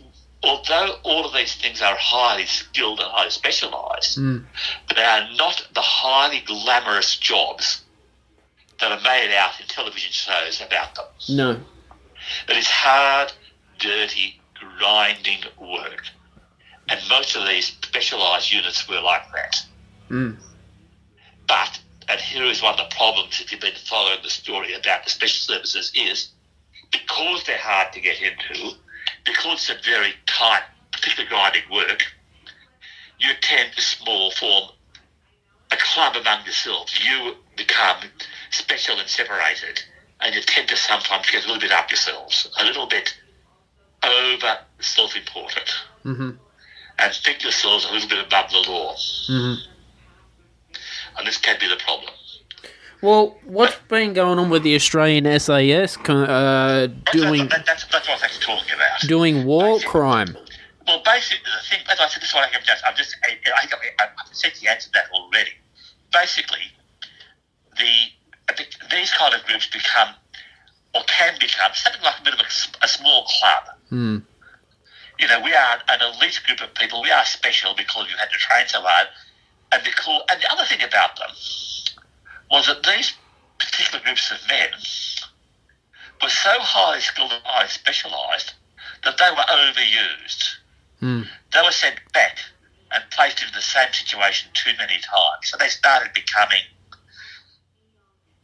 although all of these things are highly skilled and highly specialised, they are not the highly glamorous jobs that are made out in television shows about them. No. It is hard, dirty, grinding work. And most of these specialised units were like that. Mm. But, and here is one of the problems if you've been following the story about the special services is, because they're hard to get into, because it's a very tight, particularly grinding work, you tend to form a club among yourselves. You become special and separated, and you tend to sometimes get a little bit up yourselves, a little bit over self-important, and think yourselves a little bit above the law. Mm-hmm. And this can be the problem. Well, what's been going on with the Australian SAS That's what I was talking about. Doing war crime? Well, basically, the thing, as I said, this is what I've essentially answered that already. Basically, these kind of groups become, or can become, something like a bit of a small club. Mm. You know, we are an elite group of people. We are special because we've had to train so hard. And the other thing about them was that these particular groups of men were so highly skilled and highly specialised that they were overused. Mm. They were sent back and placed into the same situation too many times. So they started becoming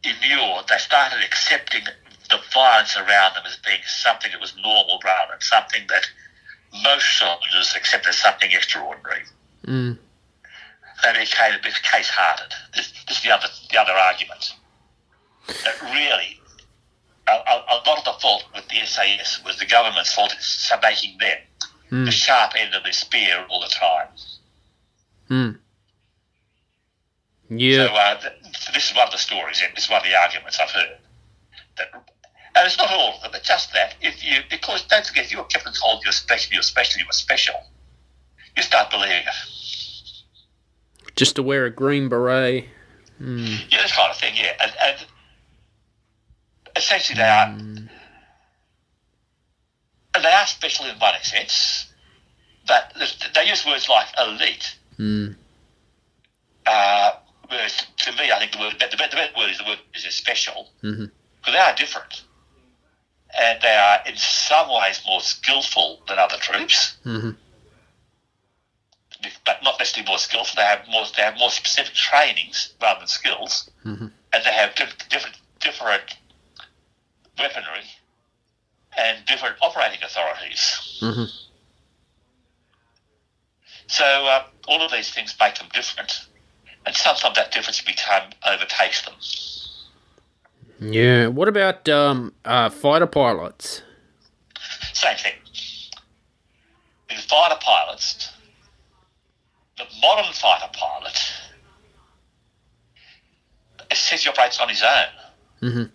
immured. They started accepting the violence around them as being something that was normal rather than something that most soldiers accept as something extraordinary. Mm. They became a bit case-hearted. This is the other argument. That really, a lot of the fault with the SAS was the government's fault in making them the sharp end of the spear all the time. Mm. Yeah. So this is one of the stories, and this is one of the arguments I've heard. And it's not all of them, but just that. Because don't forget, if you're kept told you're special, you start believing it. Just to wear a green beret. Mm. Yeah, this kind of thing, yeah. And essentially they are... And they are special in one sense, but they use words like elite. Mm. Whereas to me, I think the better word is special, because they are different. And they are in some ways more skillful than other troops. Mm-hmm. But not necessarily more skillful. They have more specific trainings rather than skills, and they have different weaponry and different operating authorities. Mm-hmm. So all of these things make them different, and sometimes that difference overtakes them. Yeah. What about fighter pilots? Same thing. With fighter pilots, the modern fighter pilot essentially operates on his own. Mm-hmm.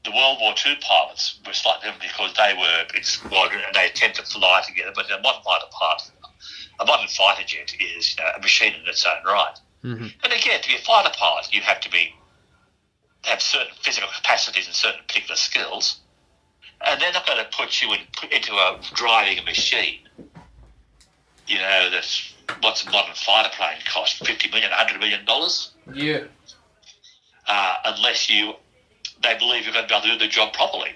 The World War II pilots were slightly different because they were in squadron and they tend to fly together. But a modern fighter jet is a machine in its own right. Mm-hmm. And again, to be a fighter pilot, you have to have certain physical capacities and certain particular skills. And they're not going to put you into a driving a machine. You know, that's what's a modern fighter plane cost, $50 million, $100 million? Yeah. Unless they believe you're going to be able to do the job properly.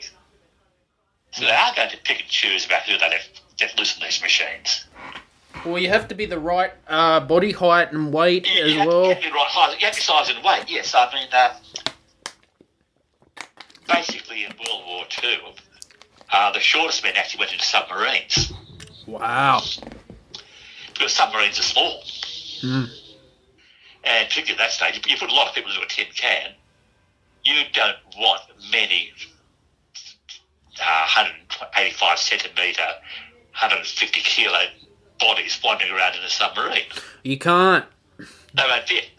So they are going to pick and choose about who they let loose in these machines. Well, you have to be the right body height and weight as well. You have to be the right height. You have to be size and weight, yes. I mean, basically in World War II, the shortest men actually went into submarines. Wow. Because submarines are small. Mm. And particularly at that stage, you put a lot of people into a tin can, you don't want many 185 centimetre, 150 kilo bodies wandering around in a submarine. You can't. They won't fit.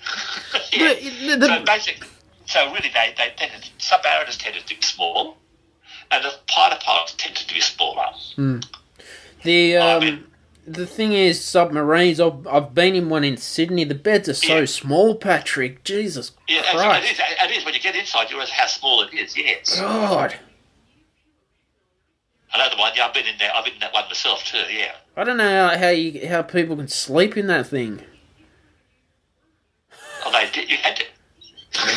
Yeah. So really, submariners tended to be small, and the fighter pilots tended to be smaller. Mm. The thing is, submarines, I've been in one in Sydney, the beds are so small, Patrick. Jesus Christ. It is. When you get inside, you realise how small it is, yes. God. Another one, I've been in that one myself too, yeah. I don't know how people can sleep in that thing. Oh, you had to.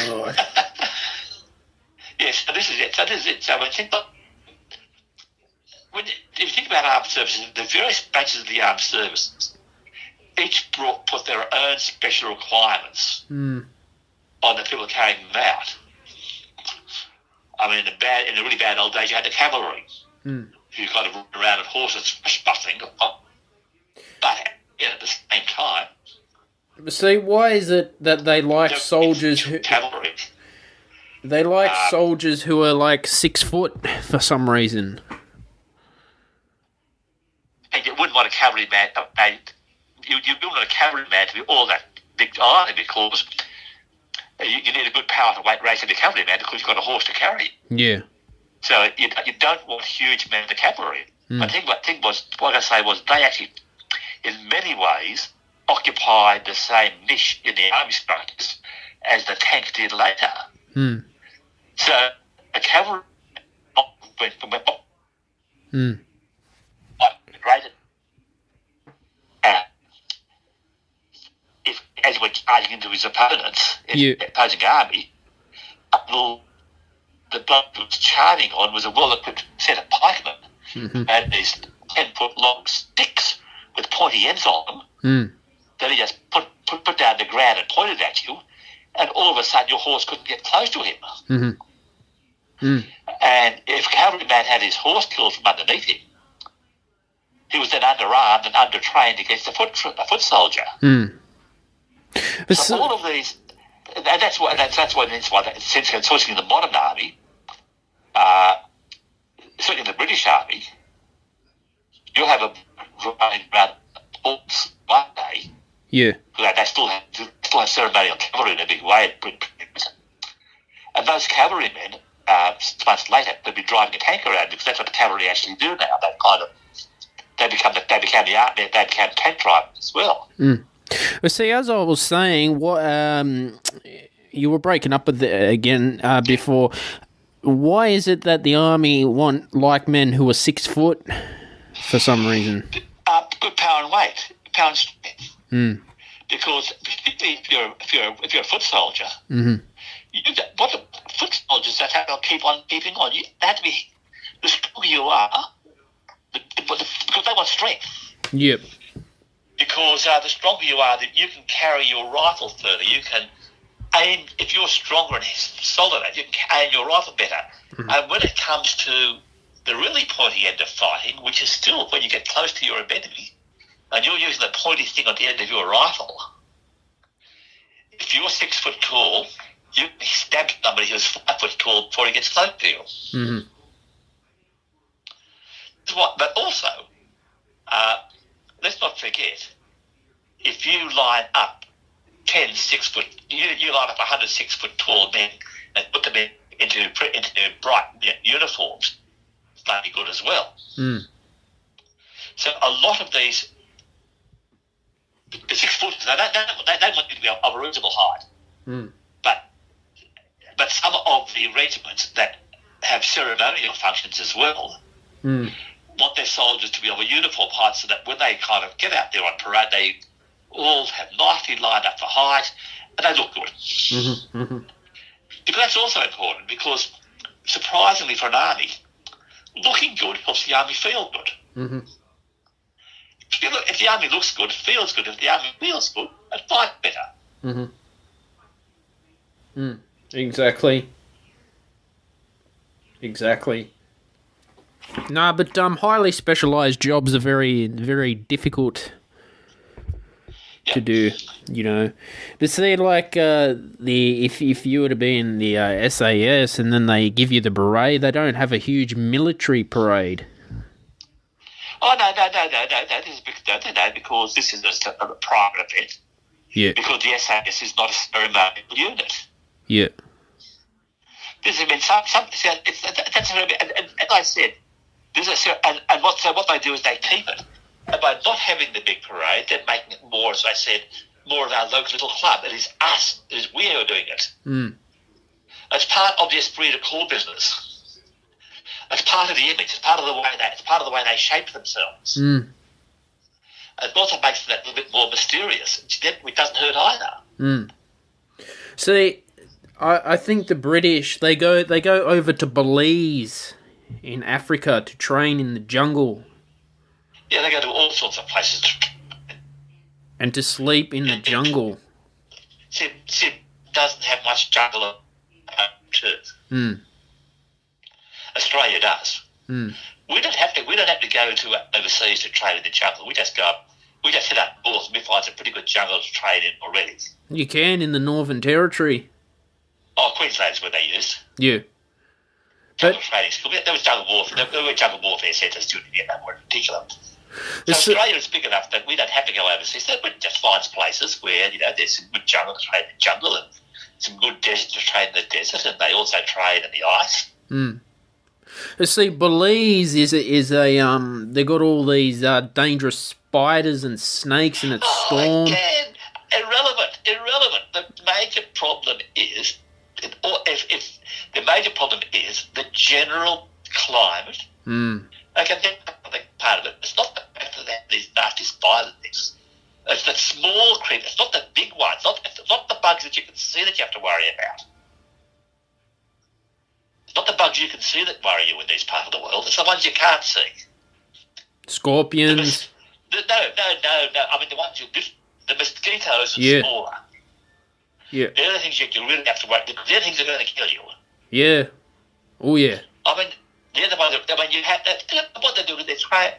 God. Yes, so this is it. So if you think about armed services, the various branches of the armed services each put their own special requirements on the people carrying them out. I mean, in the really bad old days, you had the cavalry, who kind of run around on horses, swashbuckling, but at the same time. See, why is it that they like soldiers who... Cavalry. They like soldiers who are like 6 foot for some reason. And you wouldn't want a cavalry man. You wouldn't want a cavalry man to be all that big either, because you need a good power to weight ratio to a cavalry man, because you've got a horse to carry. Yeah. So you don't want huge men in the cavalry. I think what I say was they actually, in many ways, occupied the same niche in the army structures as the tank did later. So a cavalry graded. If, as he went charging into his opponents in the opposing army, the bloke he was charging on was a well-equipped set of pikemen, and these 10-foot long sticks with pointy ends on them that he just put down the ground and pointed at you, and all of a sudden your horse couldn't get close to him. And if a cavalryman had his horse killed from underneath him, he was then underarmed and undertrained against a foot soldier. So all of these, and that's why since especially in the modern army, certainly in the British Army, you'll have a around horse one day. Yeah. They still have ceremonial cavalry in a big way. And those cavalrymen, 6 months later, they'd be driving a tank around, because that's what the cavalry actually do now. They become tank drivers as well. Well, see, as I was saying, what you were breaking up again before. Why is it that the army want like men who are 6 foot for some reason? Good power and weight, power and strength. Because if you're a foot soldier, what the foot soldiers that have to keep on keeping on. They have to be, the stronger you are, because they want strength. Yep. Because the stronger you are, that you can carry your rifle further. You can aim. If you're stronger and solid, you can aim your rifle better. And when it comes to the really pointy end of fighting, which is still when you get close to your enemy, and you're using the pointy thing on the end of your rifle, if you're 6 foot tall, you can stab somebody who's 5 foot tall before he gets close to you. But also, let's not forget, if you line up 10 6 foot, you line up 100 6 foot tall men and put them into bright uniforms, that'd be good as well. So a lot of these, the 6 footers, they don't want you to be of a reasonable height. But some of the regiments that have ceremonial functions as well. Mm. Want their soldiers to be of a uniform height so that when they kind of get out there on parade, they all have nicely lined up for height and they look good. Mm-hmm. Mm-hmm. Because that's also important because, surprisingly for an army, looking good helps the army feel good. Mm-hmm. If the army looks good, feels good. If the army feels good, it fights better. Mm-hmm. Mm. Exactly. No, but highly specialised jobs are very, very difficult to do. You know, to see like if you were to be in the SAS and then they give you the beret, they don't have a huge military parade. Oh no! This is because this is a private event. Yeah. Because the SAS is not a ceremonial unit. Yeah. This has been that's and as I said, and what they do is they keep it. And by not having the big parade, they're making it more, as I said, more of our local little club. It is us. It is we who are doing it. Mm. It's part of the esprit de corps business. It's part of the image. It's part of the way they shape themselves. Mm. It also makes that a little bit more mysterious. It doesn't hurt either. Mm. See, I think the British they go over to Belize in Africa to train in the jungle. Yeah, they go to all sorts of places. And to sleep in the jungle. Sid doesn't have much jungle on Earth. Mm. Australia does. Mm. We don't have to go to overseas to trade in the jungle. We just hit up north and we find some pretty good jungle to trade in already. You can in the Northern Territory. Oh, Queensland's where they used. Yeah. Jungle training school. There was jungle warfare. There were jungle warfare centres in Vietnam in particular. So Australia is big enough that we don't have to go overseas. We just find places where there's some good jungle to trade in the jungle and some good desert to trade in the desert, and they also trade in the ice. Mm. See, Belize is a they got all these dangerous spiders and snakes in its storm. Again, irrelevant. The major problem is, if the major problem is the general climate. Mm. Okay, that's part of it. It's not the fact that they have these nasty spider things. It's the small creatures. It's not the big ones. It's not the bugs that you can see that you have to worry about. It's not the bugs you can see that worry you in this part of the world. It's the ones you can't see. Scorpions. No. I mean, the mosquitoes are smaller. Yeah. They're the things you really have to worry about. They're the things that are going to kill you. Yeah. Oh, yeah. I mean, they're the ones that, you have to, what they do is they try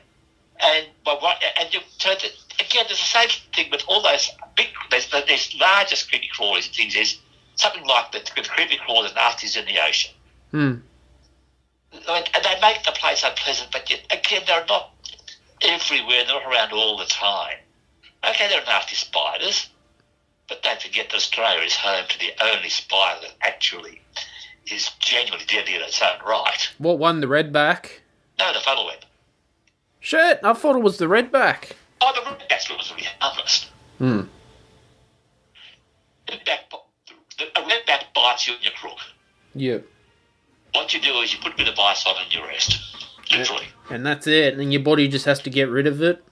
again, there's the same thing with all those these largest creepy crawlies and things is something like the creepy crawlers and nasties in the ocean. Hmm. And they make the place unpleasant, but yet, again, they're not everywhere, they're not around all the time. Okay, there are nasty spiders, but don't forget that Australia is home to the only spider that actually is genuinely deadly in its own right. What one, the redback? No, the funnel web. Shit, I thought it was the redback. Oh, the redback's was really harmless. Hmm. A redback bites you in your crook. Yeah. What you do is you put a bit of ice on and you rest. Literally. And that's it, and your body just has to get rid of it?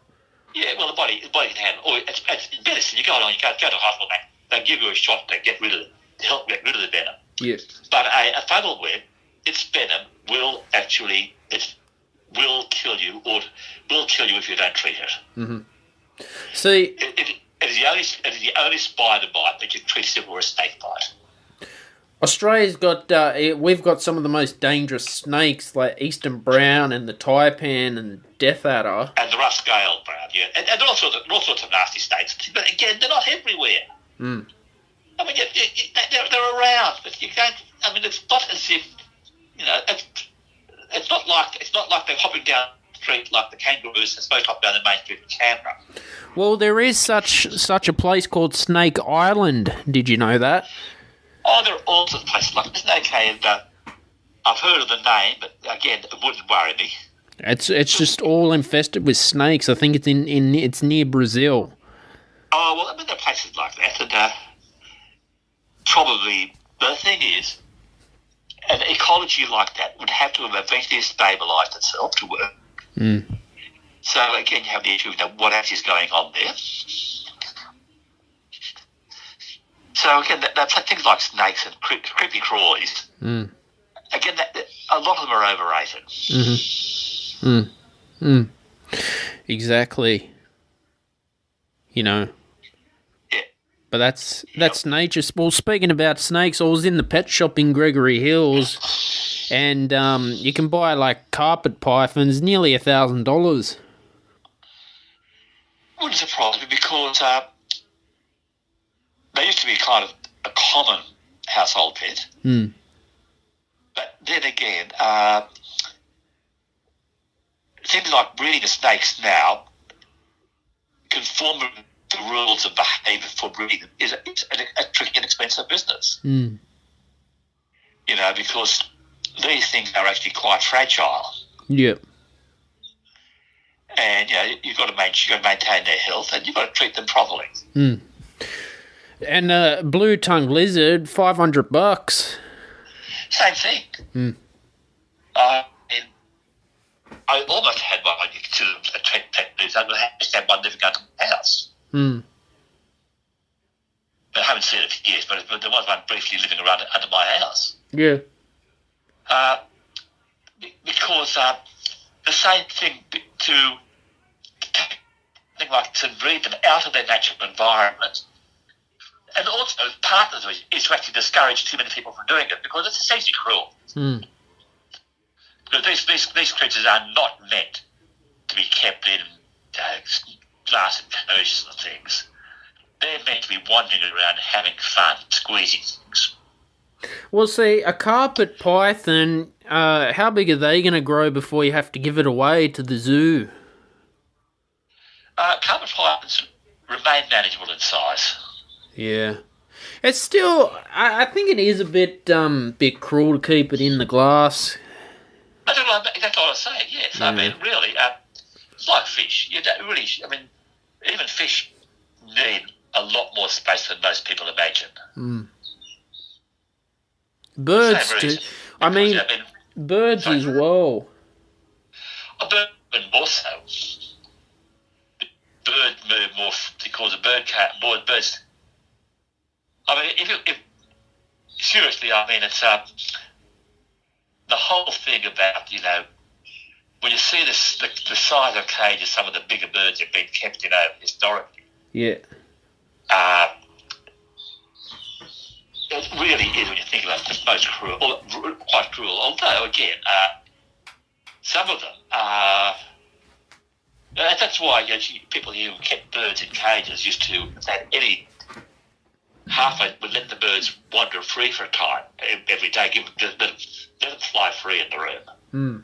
Yeah, well, the body can handle it. It's medicine. You go to hospital, they give you a shot to get rid of it, to help get rid of the venom. Yeah. But a funnel web, its venom will kill you, or will kill you if you don't treat it. Mm-hmm. See, it is the only spider bite that you treat similar to a snake bite. Australia's got we've got some of the most dangerous snakes, like eastern brown and the taipan and the death adder. And the rough scale brown, yeah. And there are all sorts of nasty snakes. But again, they're not everywhere. Mm. I mean, they're around, but you can't. I mean, it's not as if it's not like they're hopping down the street like the kangaroos are supposed to hop down the main street in Canberra. Well, there is such a place called Snake Island. Did you know that? Oh, there are all sorts of places like this. Okay, and I've heard of the name, but again, it wouldn't worry me. It's just all infested with snakes. I think it's near Brazil. Oh well, I mean there are places like that, and probably the thing is, an ecology like that would have to have eventually stabilised itself to work. Mm. So again, you have the issue of what actually is going on there. So again, that's things like snakes and creepy crawlies. Mm. Again, a lot of them are overrated. Mm-hmm. Mm. Mm. Exactly. Yeah. But that's nature. Well, speaking about snakes, I was in the pet shop in Gregory Hills, and you can buy like carpet pythons, nearly $1,000. Wouldn't surprise me because they used to be kind of a common household pet. Mm. But then again, things like breeding the snakes now, conforming to the rules of behaviour for breeding them is a tricky and expensive business. Mm. Because these things are actually quite fragile. Yep. And you've got to maintain their health, and you've got to treat them properly. Mm. And blue-tongued lizard, $500. Same thing. Mm. I almost had one. You consider a pet news. I just had one living under my house. Mm. I haven't seen it for years, but there was one briefly living around under my house. Yeah. Because the same thing to breed them out of their natural environment. And also, part of it is to actually discourage too many people from doing it because it's essentially cruel. Mm. Because these creatures are not meant to be kept in glass enclosures and things. They're meant to be wandering around having fun, squeezing things. Well, see, a carpet python, how big are they going to grow before you have to give it away to the zoo? Carpet pythons remain manageable in size. Yeah. It's still, I think it is a bit cruel to keep it in the glass. That's what I was saying, yes. Yeah. I mean, really, it's like fish. You don't really, even fish need a lot more space than most people imagine. Mm. Birds too. Birds as well. A bird more so. Birds move more because birds. I mean, seriously, it's the whole thing about when you see the size of cages, some of the bigger birds have been kept historically. Yeah. It really is, when you think about it, the most cruel, quite cruel. Although, again, some of them are. That's why people who kept birds in cages used to, halfway would let the birds wander free for a time every day, let them fly free in the room. Mm.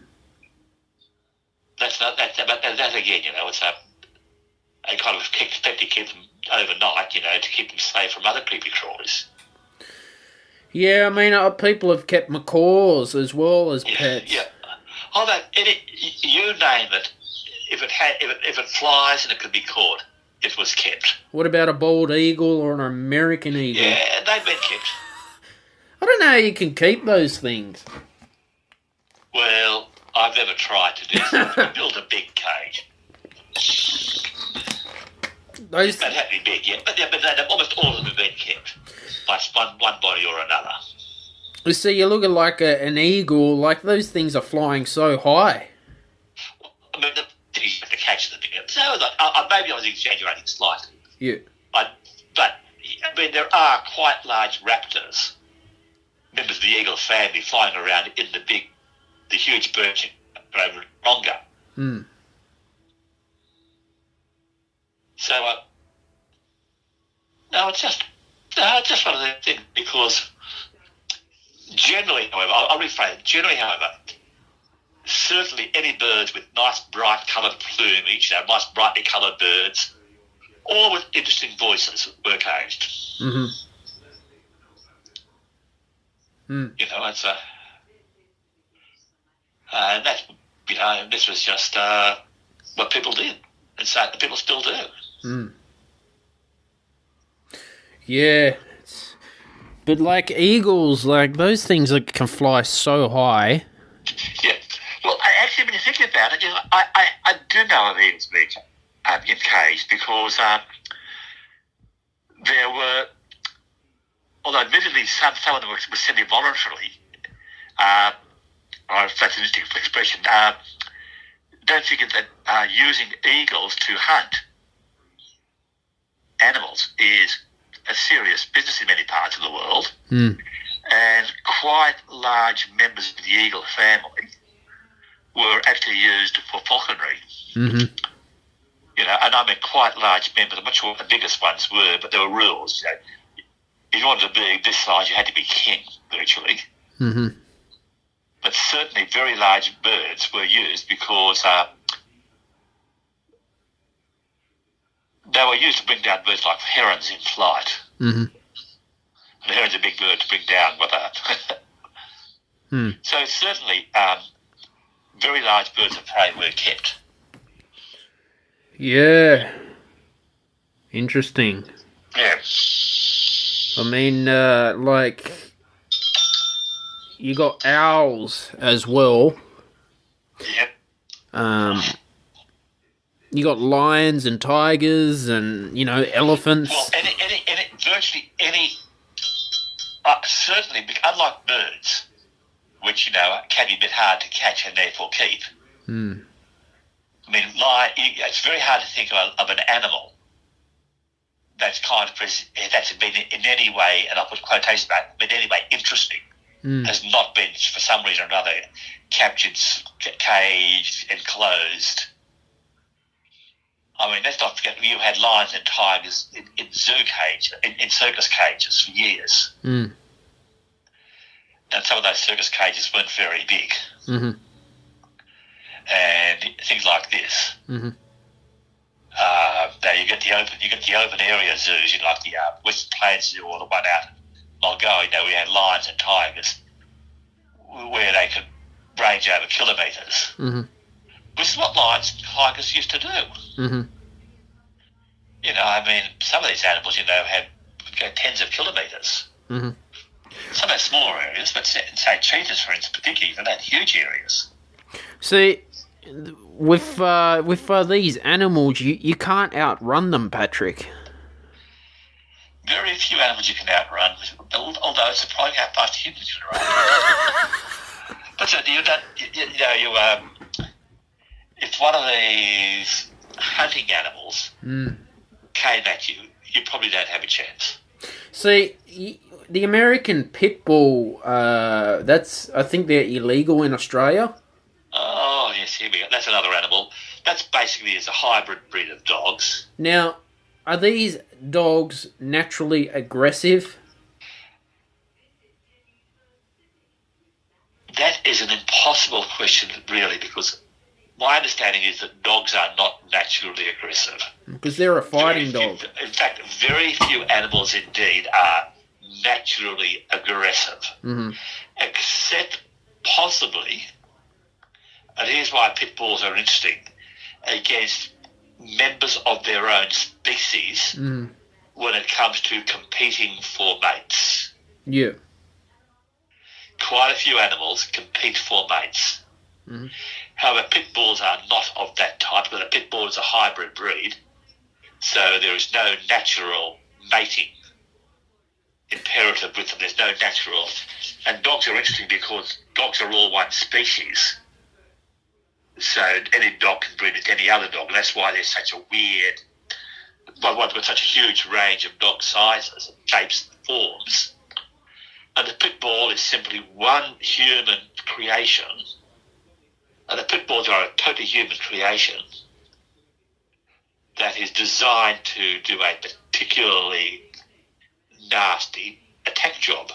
But that again, it's a kind of expect to keep them overnight, to keep them safe from other creepy crawlies. Yeah, people have kept macaws as well as pets. Yeah. Although you name it, if it flies and it could be caught, it was kept. What about a bald eagle or an American eagle? Yeah, they've been kept. I don't know how you can keep those things. Well, I've never tried to do so. Build a big cage. Those don't have to be big yet, but almost all of them have been kept by one body or another. You see, you look at like an eagle, like those things are flying so high. I mean, you have to catch them. So maybe I was exaggerating slightly. Yeah. But there are quite large raptors, members of the eagle family, flying around in the huge birds over longer. Hmm. So, it's just one of the things, because generally, however, I'll rephrase, generally, however, certainly any birds with nice bright coloured plumage, nice brightly coloured birds, or with interesting voices were caged. Mm-hmm. Mm. It's and that's, this was just what people did, and so people still do. Mm. Yeah, But like eagles, like those things like, can fly so high. Yeah. Well, actually, when you think about it, I do know of eagles being in cage because there were, although admittedly some of them were semi-voluntarily, or if that's an interesting expression, don't forget that using eagles to hunt animals is a serious business in many parts of the world. Mm. And quite large members of the eagle family were actually used for falconry. Mm-hmm. You know, and I mean quite large members. I'm not sure what the biggest ones were, but there were rules. You know, if you wanted to be this size, you had to be king, virtually. Mm-hmm. But certainly very large birds were used because they were used to bring down birds like herons in flight. Mm-hmm. And the heron's a big bird to bring down with that. So certainly very large birds of prey were kept. Yeah. Interesting. Yeah. I mean, like, you got owls as well. Yep. You got lions and tigers and, you know, elephants. Well, virtually any, certainly, unlike birds, which, you know, can be a bit hard to catch and therefore keep. Mm. I mean, it's very hard to think of an animal that's that's been in any way, and I'll put quotations back, but in any way interesting, has not been, for some reason or another, captured, caged, enclosed. I mean, let's not forget, you had lions and tigers in zoo cages, in circus cages for years. Mm. And some of those circus cages weren't very big. Mm-hmm. And things like this. Mm-hmm. Now you get the open area zoos, you know, like the Western Plains Zoo or the one out in Mulgoa. You know, we had lions and tigers where they could range over kilometres, which is what lions and tigers used to do. Mm-hmm. You know, I mean, some of these animals, you know, go tens of kilometres. Mm-hmm. Some have smaller areas, but say cheetahs, for instance, particularly, they had huge areas. See, with these animals, you can't outrun them, Patrick. Very few animals you can outrun, although it's surprising how fast humans can run. But so if one of these hunting animals came at you, you probably don't have a chance. See, the American pit bull, I think they're illegal in Australia. Oh, yes, here we go. That's another animal. That's basically a hybrid breed of dogs. Now, are these dogs naturally aggressive? That is an impossible question, really, because my understanding is that dogs are not naturally aggressive. Because they're a fighting dog. In fact, very few animals indeed are naturally aggressive, except possibly, and here's why pit bulls are interesting, against members of their own species when it comes to competing for mates. Yeah. Quite a few animals compete for mates. However, pit bulls are not of that type, but a pit bull is a hybrid breed, so there is no natural mating imperative with them. There's no natural... And dogs are interesting because dogs are all one species. So any dog can breed with any other dog, and that's why there's such a weird... Well, we've got such a huge range of dog sizes, shapes, and forms. And the pit bull is simply one human creation. And the pit bulls are a totally human creation that is designed to do a particularly nasty attack job.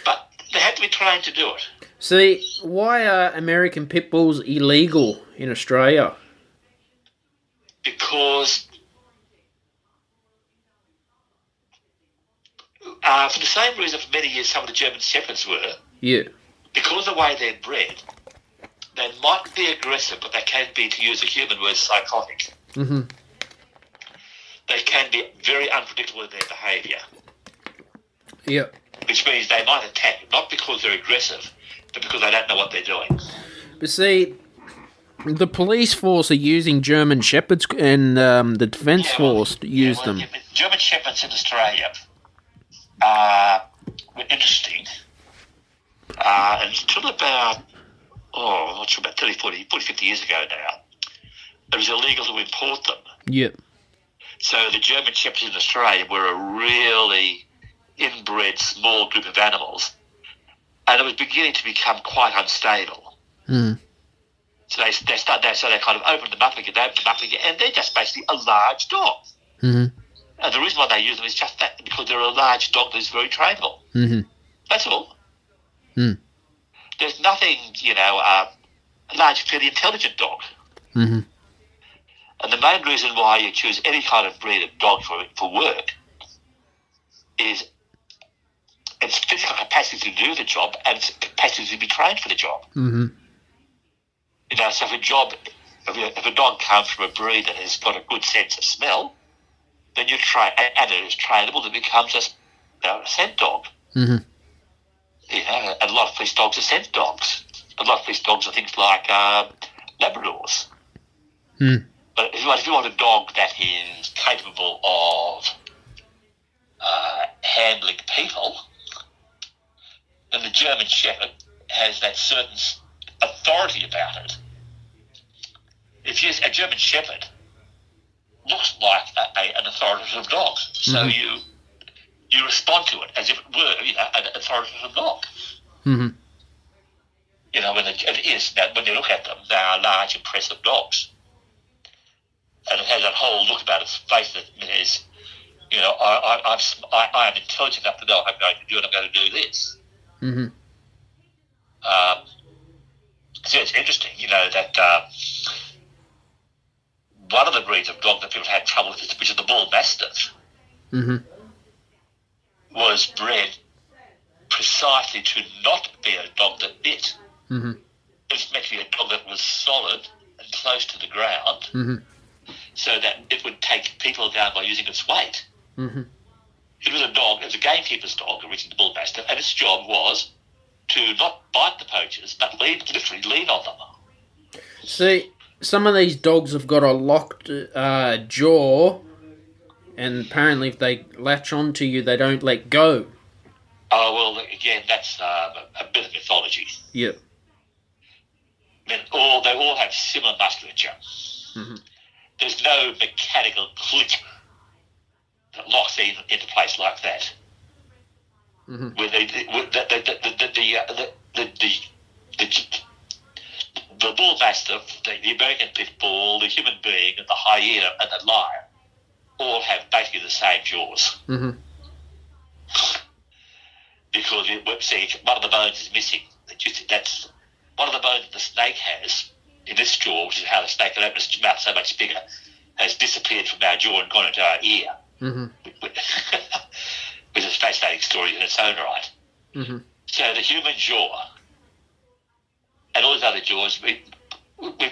But they have to be trained to do it. See, why are American pit bulls illegal in Australia? Because for the same reason for many years some of the German Shepherds were. Yeah. Because of the way they're bred, they might be aggressive, but they can be, to use a human word, psychotic. Mm-hmm. They can be very unpredictable in their behaviour. Yep. which means they might attack not because they're aggressive, but because they don't know what they're doing. But see, the police force are using German Shepherds, and the Defence Force use them. Yeah, German Shepherds in Australia were interesting until about, I'm not sure, about 30, 40, 50 years ago now. It was illegal to import them. Yep. So the German Shepherds in Australia were a really inbred small group of animals, and it was beginning to become quite unstable. Mm. So they kind of opened them up again, and they're just basically a large dog. Mm-hmm. And the reason why they use them is just that, because they're a large dog that is very trainable. Mm-hmm. That's all. Mm. There's nothing, a large, fairly intelligent dog. Mm-hmm. And the main reason why you choose any kind of breed of dog for work is its physical capacity to do the job and its capacity to be trained for the job. Mm-hmm. So if a dog comes from a breed that has got a good sense of smell, then you try, and it is trainable, it becomes a scent dog. Mm-hmm. And a lot of police dogs are scent dogs. A lot of police dogs are things like Labradors. Mm. But if you want a dog that is capable of handling people, then the German Shepherd has that certain authority about it. A German Shepherd looks like an authoritative dog, so you respond to it as if it were an authoritative dog. Mm-hmm. When you look at them, they are large, impressive dogs. And it has that whole look about its face that is, I am intelligent enough to know what I'm going to do, and I'm going to do this. Mm-hmm. So it's interesting, that one of the breeds of dog that people had trouble with, which is the Bull Mastiff, mm-hmm. was bred precisely to not be a dog that bit. Mm-hmm. It's meant to be a dog that was solid and close to the ground, mm-hmm. so that it would take people down by using its weight. Mm-hmm. It was a gamekeeper's dog, originally the Bull Mastiff, and its job was to not bite the poachers, but literally lean on them. See, some of these dogs have got a locked jaw, and apparently if they latch onto you, they don't let go. Oh, well, again, that's a bit of mythology. Yep. They all have similar musculature. Mm-hmm. There's no mechanical click that locks into place like that. Mm-hmm. Where the Bull Mastiff, the American Pit Bull, the human being, and the hyena and the lion all have basically the same jaws. Mm-hmm. Because one of the bones is missing. That's one of the bones that the snake has in this jaw, which is how the snake can open its mouth so much bigger, has disappeared from our jaw and gone into our ear. Mm-hmm. Which is a fascinating story in its own right. Mm-hmm. So the human jaw and all these other jaws, we've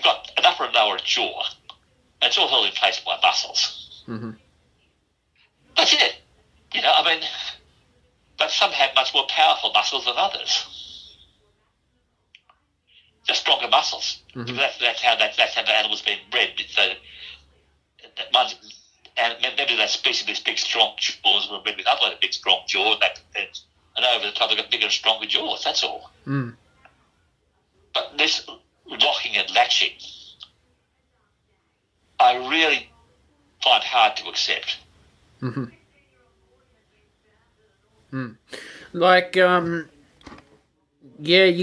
got an upper and lower jaw, and it's all held in place by muscles. Mm-hmm. That's it. But some have much more powerful muscles than others. Just stronger muscles. Mm-hmm. That's how the animal's been bred. So maybe that species with big, strong jaws were bred with other big, strong jaws, and over the top they've got bigger and stronger jaws. That's all. Mm. But this locking and latching, I really find hard to accept. Mm-hmm. Mm. Like, you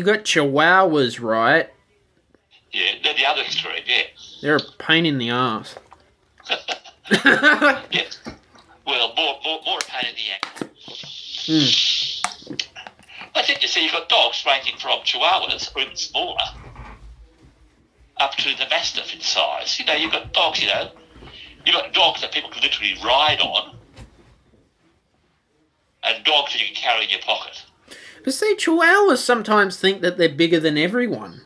got Chihuahuas, right? Yeah, they're the other extreme, yeah. They're a pain in the arse. Yeah. Well, more a pain in the ankle. Mm. I think, you've got dogs ranging from Chihuahuas, or even smaller, up to the Mastiff in size. You've got dogs, you've got dogs that people can literally ride on, and dogs that you can carry in your pocket. But see, Chihuahuas sometimes think that they're bigger than everyone.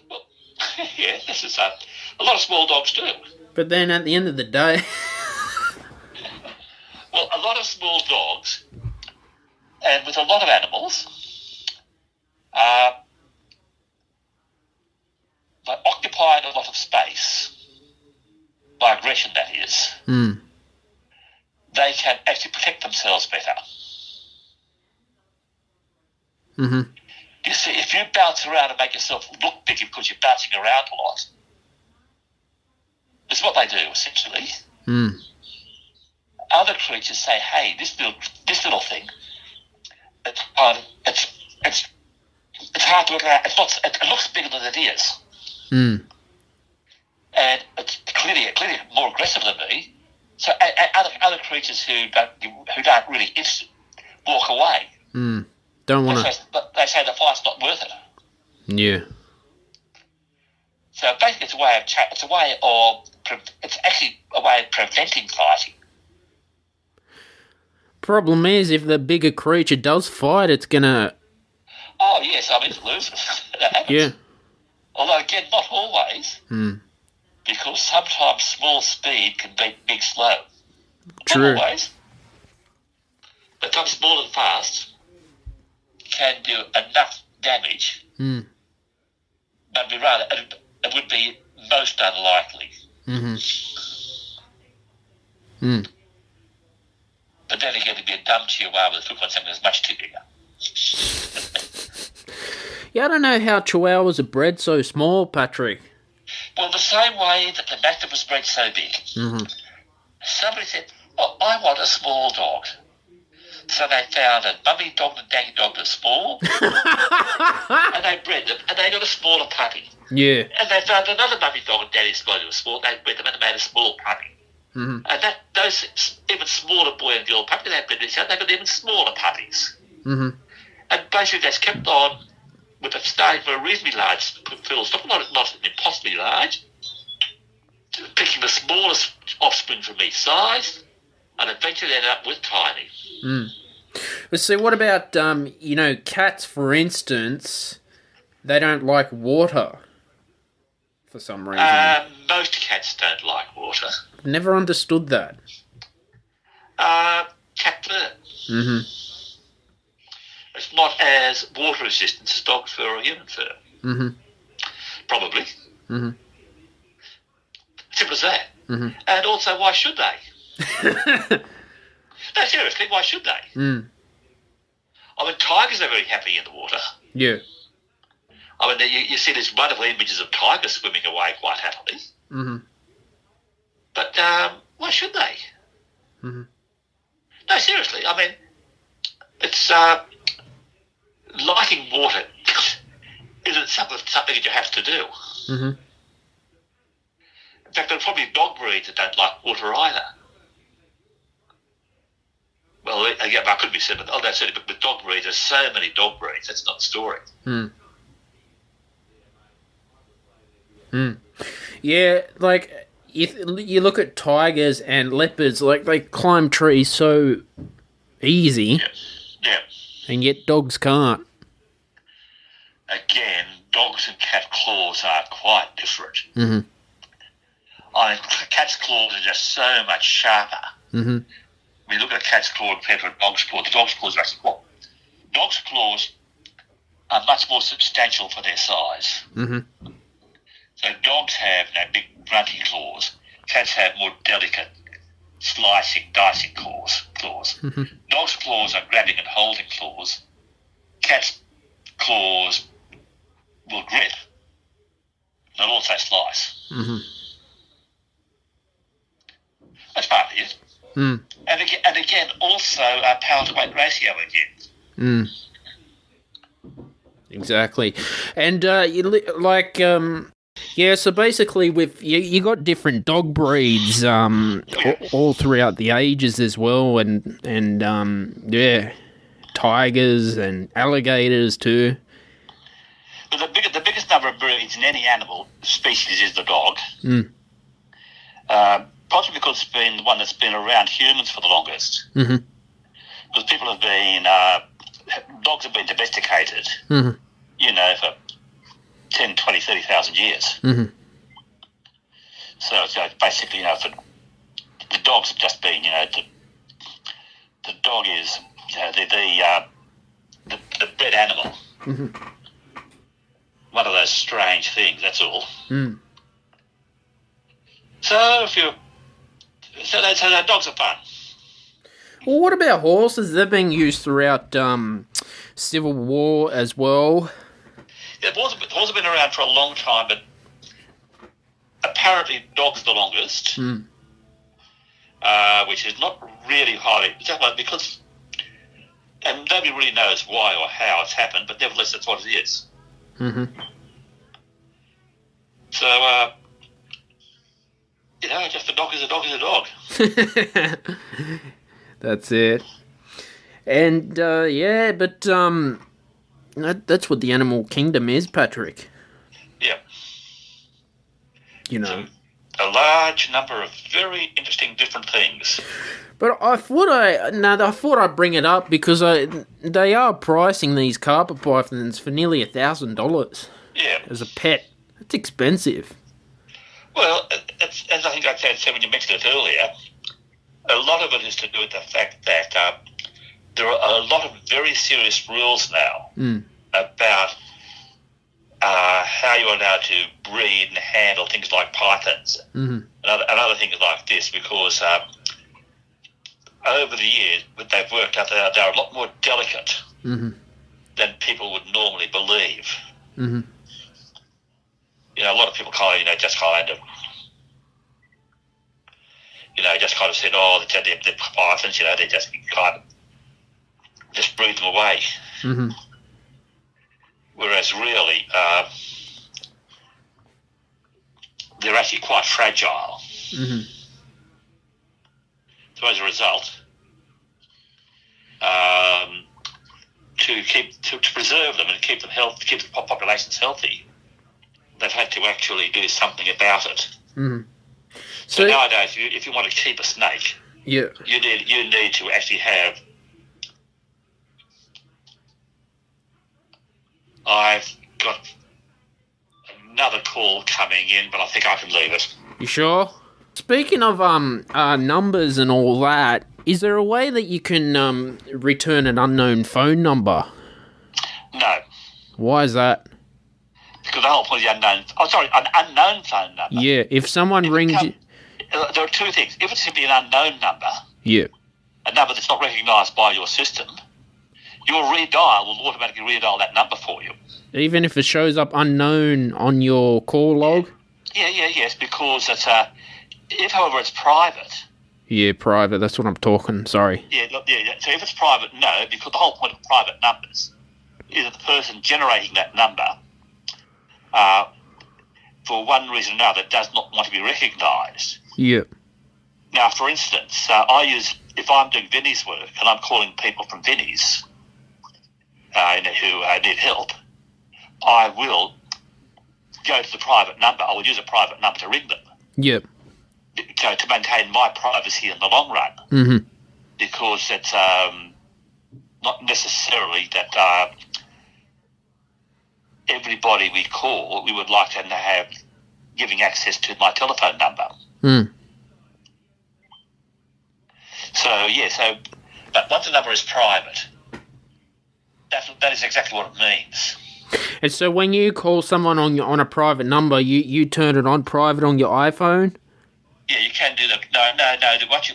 Well, yeah, this is a lot of small dogs do. But then at the end of the day... Well, a lot of small dogs, And with a lot of animals, by occupying a lot of space, by aggression that is, they can actually protect themselves better. Mm-hmm. You see, if you bounce around and make yourself look big because you're bouncing around a lot, it's what they do, essentially. Other creatures say, hey, this little thing, it's hard to look at. It looks bigger than it is. And it's clearly more aggressive than me. So other creatures who aren't really interested walk away. Don't want to. They say the fight's not worth it. Yeah. So basically, it's actually a way of preventing fighting. Problem is, if the bigger creature does fight, it's gonna. Oh yes, I mean it loses. That happens. Yeah. Although again, not always. Because sometimes small speed can beat big slow. True. Not always. But something small and fast can do enough damage. But it would be most unlikely. But then again, it'd be a dumb chihuahua that took on something that's much too bigger. Yeah, I don't know how chihuahuas are bred so small, Patrick. Well, the same way that the Mastiff was bred so big. Somebody said, oh, I want a small dog. So they found a mummy dog and daddy dog that are small, and they bred them, and they got a smaller puppy. Yeah. And they found another mummy dog and daddy dog that were small, they bred them and they made a small puppy. And those even smaller boy and girl puppies, they bred each other, they got even smaller puppies. And basically they kept on with a starting for a reasonably large fiddle stock, not impossibly large, picking the smallest offspring from each size, and eventually ended up with tiny. But see, what about, cats, for instance, they don't like water for some reason. Most cats don't like water. Never understood that. Cat fur. It's not as water resistant as dog fur or human fur. Probably. Simple as that. And also, why should they? No, seriously, why should they? I mean, tigers are very happy in the water. Yeah. I mean, you see these wonderful images of tigers swimming away quite happily. But why should they? No, seriously, I mean, it's liking water isn't something that you have to do. In fact, there are probably dog breeds that don't like water either. Well, again, I could be said, but with dog breeds, there's so many dog breeds. That's not the story. Yeah, like, if you look at tigers and leopards, like, they climb trees so easy. Yeah. And yet dogs can't. Again, dogs and cat claws are quite different. I mean, cat's claws are just so much sharper. When you look at a cat's claw compared to a dog's claw, the dog's claws are actually what? Dog's claws are much more substantial for their size. So dogs have big grunty claws. Cats have more delicate, slicing, dicing claws. Dogs' claws are grabbing and holding claws. Cats' claws will grip. They'll also slice. That's partly it. And again, also power to weight ratio again. Exactly. And so basically with you got different dog breeds all throughout the ages as well, and tigers and alligators too. But the biggest number of breeds in any animal species is the dog. Possibly because it's been the one that's been around humans for the longest. Because people have been, dogs have been domesticated, for 10, 20, 30,000 years. So basically, for the dogs have just been, the dog is, the a bred animal. One of those strange things, that's all. So dogs are fun. Well, what about horses? They're being used throughout Civil War as well. Yeah, horses have been around for a long time, but apparently dogs the longest, which is not really highly... Because... And nobody really knows why or how it's happened, but nevertheless, that's what it is. So, just a dog is a dog is a dog. That's it. And, that's what the animal kingdom is, Patrick. Yeah. So, a large number of very interesting different things. But I thought I'd bring it up because they are pricing these carpet pythons for nearly $1,000. Yeah. As a pet. That's expensive. Well, as I think I said when you mentioned it earlier, a lot of it is to do with the fact that there are a lot of very serious rules now about how you're allowed to breed and handle things like pythons and other things like this, because over the years they've worked out that they're a lot more delicate than people would normally believe. A lot of people just kind of said, oh, they're pythons, they just kind of just breed them away. Whereas really, they're actually quite fragile. So as a result, to preserve them and keep them healthy, keep the populations healthy, they've had to actually do something about it. So nowadays, if you want to keep a snake, you need to actually have. I've got another call coming in, but I think I can leave it. You sure? Speaking of numbers and all that, is there a way that you can return an unknown phone number? No. Why is that? Because the whole point of an unknown phone number. Yeah, if someone rings you... There are two things. If it's simply an unknown number, a number that's not recognised by your system, your redial will automatically redial that number for you. Even if it shows up unknown on your call log? Yes, because it's if, however, it's private. Yeah, private, that's what I'm talking, sorry. Yeah. So if it's private, no, because the whole point of private numbers is that the person generating that number, for one reason or another, does not want to be recognised. Yeah. Now, for instance, if I'm doing Vinnie's work and I'm calling people from Vinnie's who need help, I will go to the private number. I will use a private number to ring them. Yep. To maintain my privacy in the long run. Because it's not necessarily that everybody we call, we would like to have giving access to my telephone number. But once the number is private, that is exactly what it means. And so when you call someone on a private number, you turn it on private on your iPhone? Yeah, you can do that. No.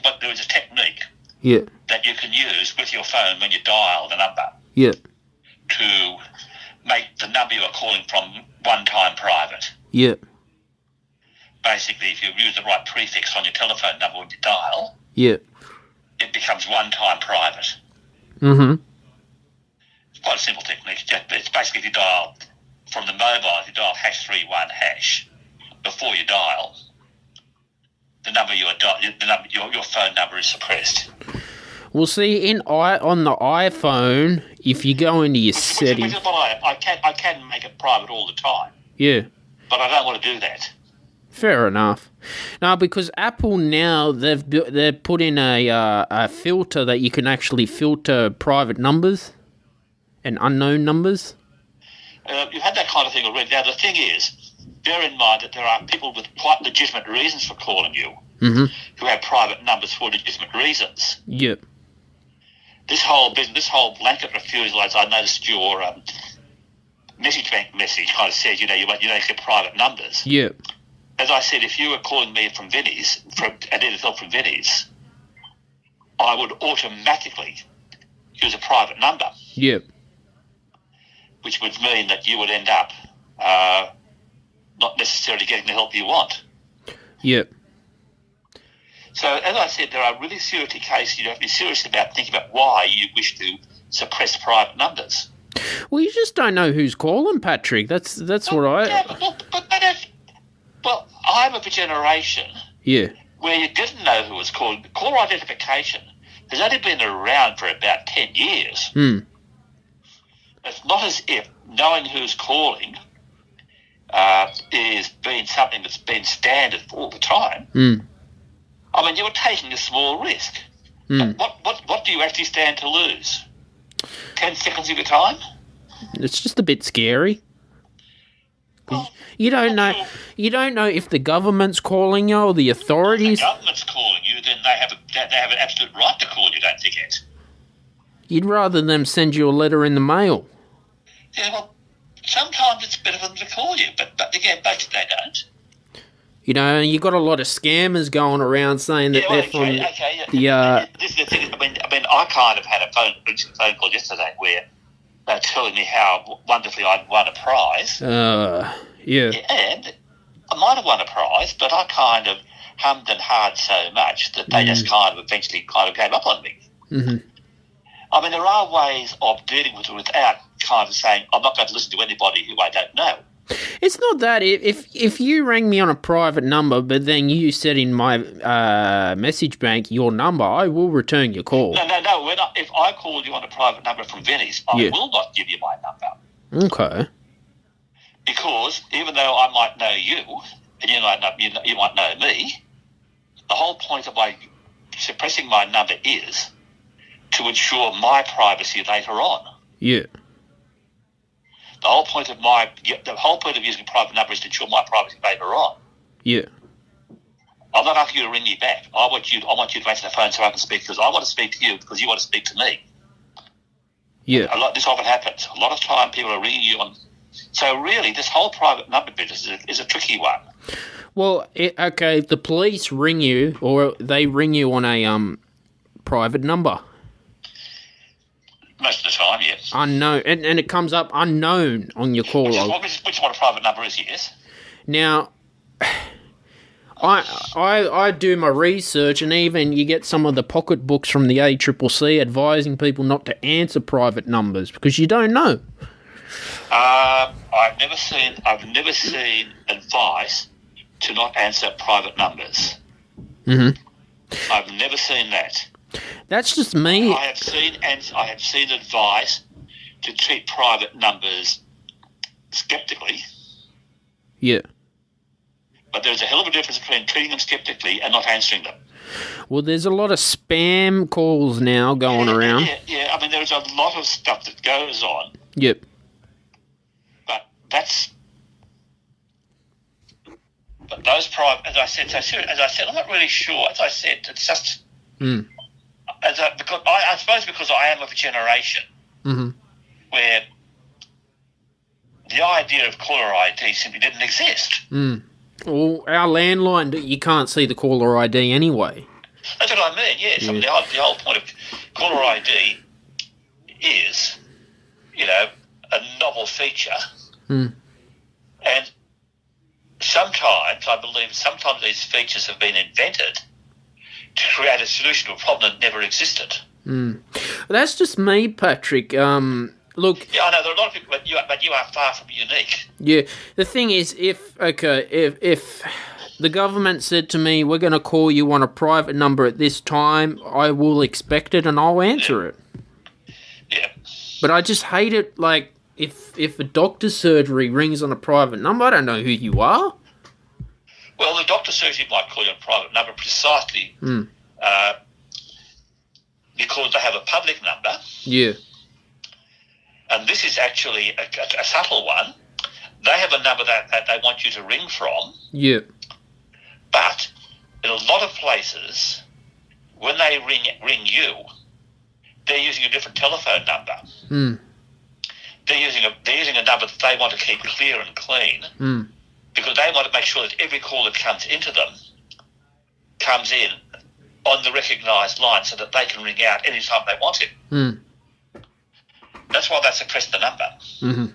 But there is a technique that you can use with your phone when you dial the number. Yeah. To make the number you are calling from one-time private. Yeah. Basically, if you use the right prefix on your telephone number when you dial, it becomes one-time private. It's quite a simple technique. It's basically if you dial from the mobile, if you dial #31# before you dial, the number your phone number is suppressed. Well, see, on the iPhone, if you go into your settings, I can make it private all the time. Yeah. But I don't want to do that. Fair enough. No, because Apple now they've put in a filter that you can actually filter private numbers and unknown numbers. You've had that kind of thing already. Now the thing is, bear in mind that there are people with quite legitimate reasons for calling you, who have private numbers for legitimate reasons. Yep. this whole blanket refusal, as I noticed your message bank message kind of says, you don't get private numbers. Yeah. As I said, if you were calling me from Venice, and needed help from Venice, I would automatically use a private number. Yeah. Which would mean that you would end up not necessarily getting the help you want. Yeah. So, as I said, there are really serious cases you have to be serious about thinking about why you wish to suppress private numbers. Well, you just don't know who's calling, Patrick. That's what I... Yeah, but I'm of a generation where you didn't know who was calling. Caller identification has only been around for about 10 years. It's not as if knowing who's calling is been something that's been standard for all the time. I mean, you were taking a small risk. What do you actually stand to lose? 10 seconds of your time? It's just a bit scary. Well, you don't know if the government's calling you or the authorities. If the government's calling you, then they have an absolute right to call you, don't forget. You'd rather them send you a letter in the mail. Yeah, well, sometimes it's better for them to call you, but again, most they don't. You know, you got a lot of scammers going around saying that they're from the... This is the thing. I mean, I kind of had a phone call yesterday where they were telling me how wonderfully I'd won a prize. Yeah. And I might have won a prize, but I kind of hummed and hawed so much that they just kind of eventually kind of gave up on me. I mean, there are ways of dealing with it without kind of saying, I'm not going to listen to anybody who I don't know. It's not that. If you rang me on a private number, but then you said in my message bank your number, I will return your call. No. If I called you on a private number from Venice, I will not give you my number. Okay. Because even though I might know you, and you might know me, the whole point of my suppressing my number is to ensure my privacy later on. Yeah. The whole point of using a private number is to ensure my privacy later on. Yeah. I'm not asking you to ring me back. I want you to answer the phone so I can speak, because I want to speak to you because you want to speak to me. Yeah. This often happens. A lot of time people are ringing you on. So really, this whole private number business is a tricky one. Well, okay, the police ring you, or they ring you on a private number. Most of the time, yes. Unknown, and it comes up unknown on your call log. Which is what a private number is, yes. Now, I do my research, and even you get some of the pocket books from the ACCC advising people not to answer private numbers because you don't know. I've never seen advice to not answer private numbers. I've never seen that. That's just me. I have seen advice to treat private numbers skeptically. Yeah. But there's a hell of a difference between treating them skeptically and not answering them. Well, there's a lot of spam calls now going around. Yeah. I mean, there's a lot of stuff that goes on. Yep. But those private, as I said, I'm not really sure. As I said, it's just I suppose because I am of a generation where the idea of caller ID simply didn't exist. Well, our landline, you can't see the caller ID anyway. That's what I mean, yes. I mean, the whole point of caller ID is, a novel feature. And sometimes these features have been invented to create a solution to a problem that never existed. That's just me, Patrick. Look. Yeah, I know there are a lot of people, but you are far from unique. Yeah, the thing is, if the government said to me, "We're going to call you on a private number at this time," I will expect it and I'll answer it. Yeah. But I just hate it. Like if a doctor's surgery rings on a private number, I don't know who you are. Well, the doctor's surgery might call you on a private number precisely because they have a public number. Yeah. And this is actually a subtle one. They have a number that they want you to ring from. Yeah. But in a lot of places, when they ring you, they're using a different telephone number. Mm. They're using a number that they want to keep clear and clean because they want to make sure that every call that comes into them comes in on the recognised line so that they can ring out anytime they want it. Mm. That's why they suppress the number. Mm-hmm.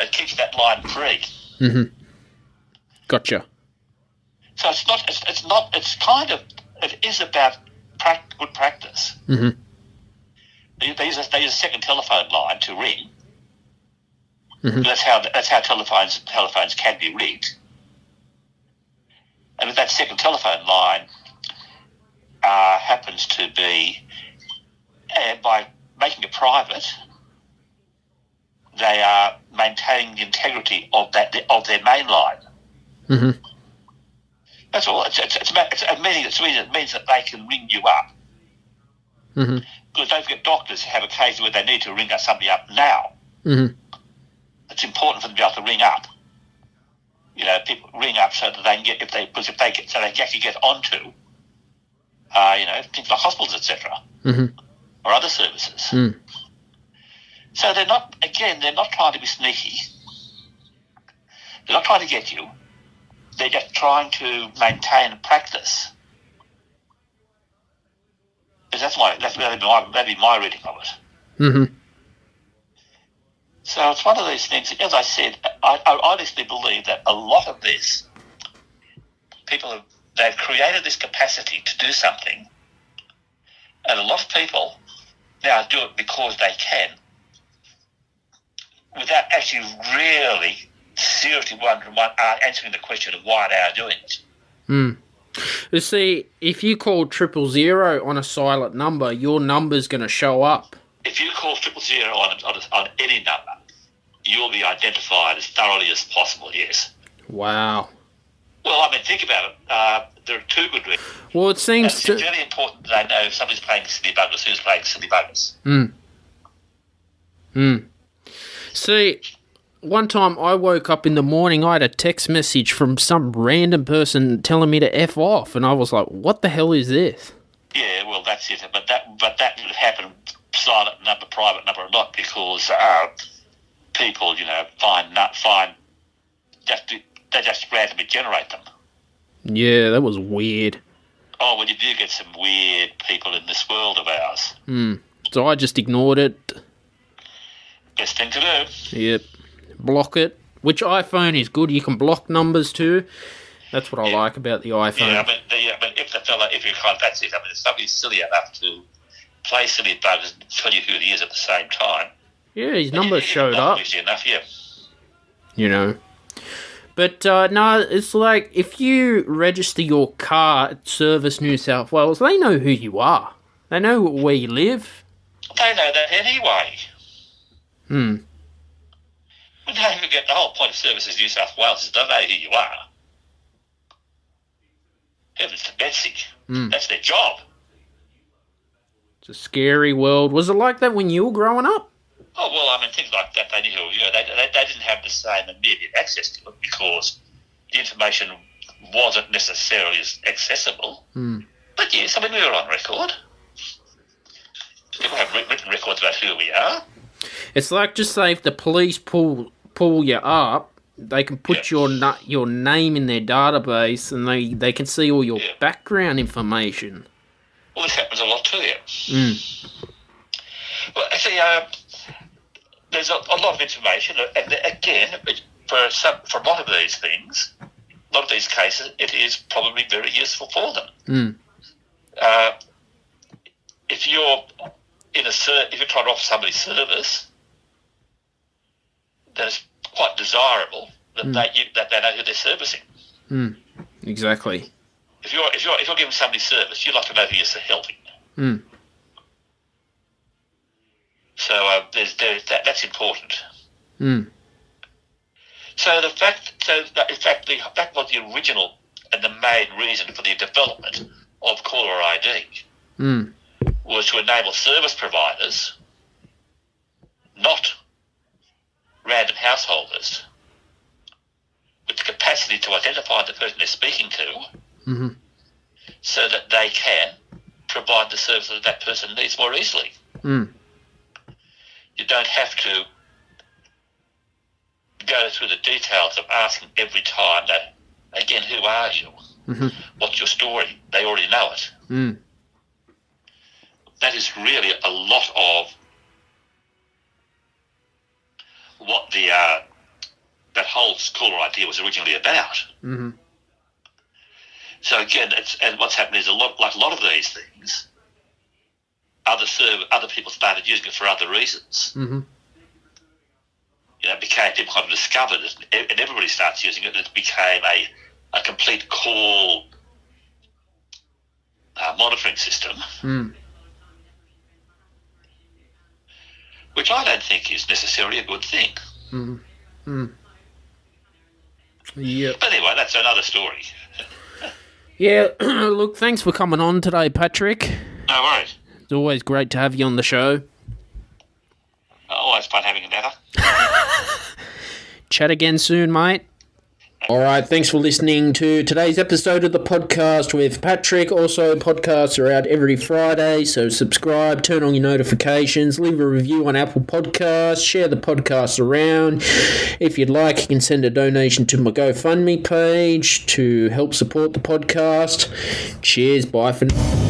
It keeps that line free. Mm-hmm. Gotcha. So it is about good practice. Mm-hmm. They use a second telephone line to ring. Mm-hmm. That's how telephones can be rigged. And with that second telephone line happens to be, by making it private, they are maintaining the integrity of their main line. Mm-hmm. That's all. It means that they can ring you up. Mm-hmm. Because don't forget, doctors have occasions where they need to ring somebody up now. Mm-hmm. It's important for them to be able to ring up. You know, people ring up so that they can get so they can actually get onto, things like hospitals, etc., or other services. Mm. So they're not trying to be sneaky. They're not trying to get you. They're just trying to maintain practice. That'd be my reading of it. Mm-hmm. So it's one of these things. As I said, I honestly believe that a lot of this, they've created this capacity to do something, and a lot of people now do it because they can, without actually really seriously answering the question of why they are doing it. Mm. You see, if you call 000 on a silent number, your number's going to show up. If you call 000 on any number, you'll be identified as thoroughly as possible, yes. Wow. Well, I mean, think about it. There are two good reasons. Well, it seems it's really important that they know if somebody's playing silly buggers, who's playing silly buggers. See, one time I woke up in the morning, I had a text message from some random person telling me to F off, and I was like, what the hell is this? Yeah, well, that's it. But that would happen silent number, private number or not, because people, they just randomly generate them. Yeah, that was weird. Oh, well, you do get some weird people in this world of ours. So I just ignored it. Best thing to do. Yep. Block it. Which iPhone is good. You can block numbers too. That's what I like about the iPhone. Yeah, if you can't, that's it. I mean, if somebody's silly enough to play silly buggers and tell you who he is at the same time. Yeah, his number showed up. Enough, yeah. You know. But, no, it's like, if you register your car at Service New South Wales, they know who you are. They know where you live. They know that anyway. Well, don't forget, the whole point of Services New South Wales is they know who you are. Heavens to Betsy. That's their job. It's a scary world. Was it like that when you were growing up? Oh, well, I mean, things like that, they didn't have the same immediate access to it because the information wasn't necessarily as accessible. But yes, I mean, we were on record. People have written records about who we are. It's like, just say if the police pull you up, they can put your name in their database and they can see all your background information. Well, this happens a lot too, Well, actually, there's a lot of information, and again, for a lot of these things, a lot of these cases, it is probably very useful for them. If you're trying to offer somebody service, then it's quite desirable that they know who they're servicing. Exactly. If you're giving somebody service, you'd like to know who you're helping. So that's important. So that was the original and the main reason for the development of caller ID. Was to enable service providers, not random householders, with the capacity to identify the person they're speaking to, so that they can provide the service that person needs more easily. Mm. You don't have to go through the details of asking every time that, again, who are you? Mm-hmm. What's your story? They already know it. Mm. That is really a lot of what the that whole schooler idea was originally about. Mm-hmm. So again, and what's happened is a lot of these things, other people started using it for other reasons. Mm-hmm. You know, people kind of discovered it, and everybody starts using it, and it became a complete call monitoring system, which I don't think is necessarily a good thing. Mm-hmm. Mm. Yep. But anyway, that's another story. Yeah, look, thanks for coming on today, Patrick. No worries. It's always great to have you on the show. Always fun having a natter. Chat again soon, mate. All right, thanks for listening to today's episode of the podcast with Patrick. Also, podcasts are out every Friday, so subscribe, turn on your notifications, leave a review on Apple Podcasts, share the podcast around. If you'd like, you can send a donation to my GoFundMe page to help support the podcast. Cheers, bye for now.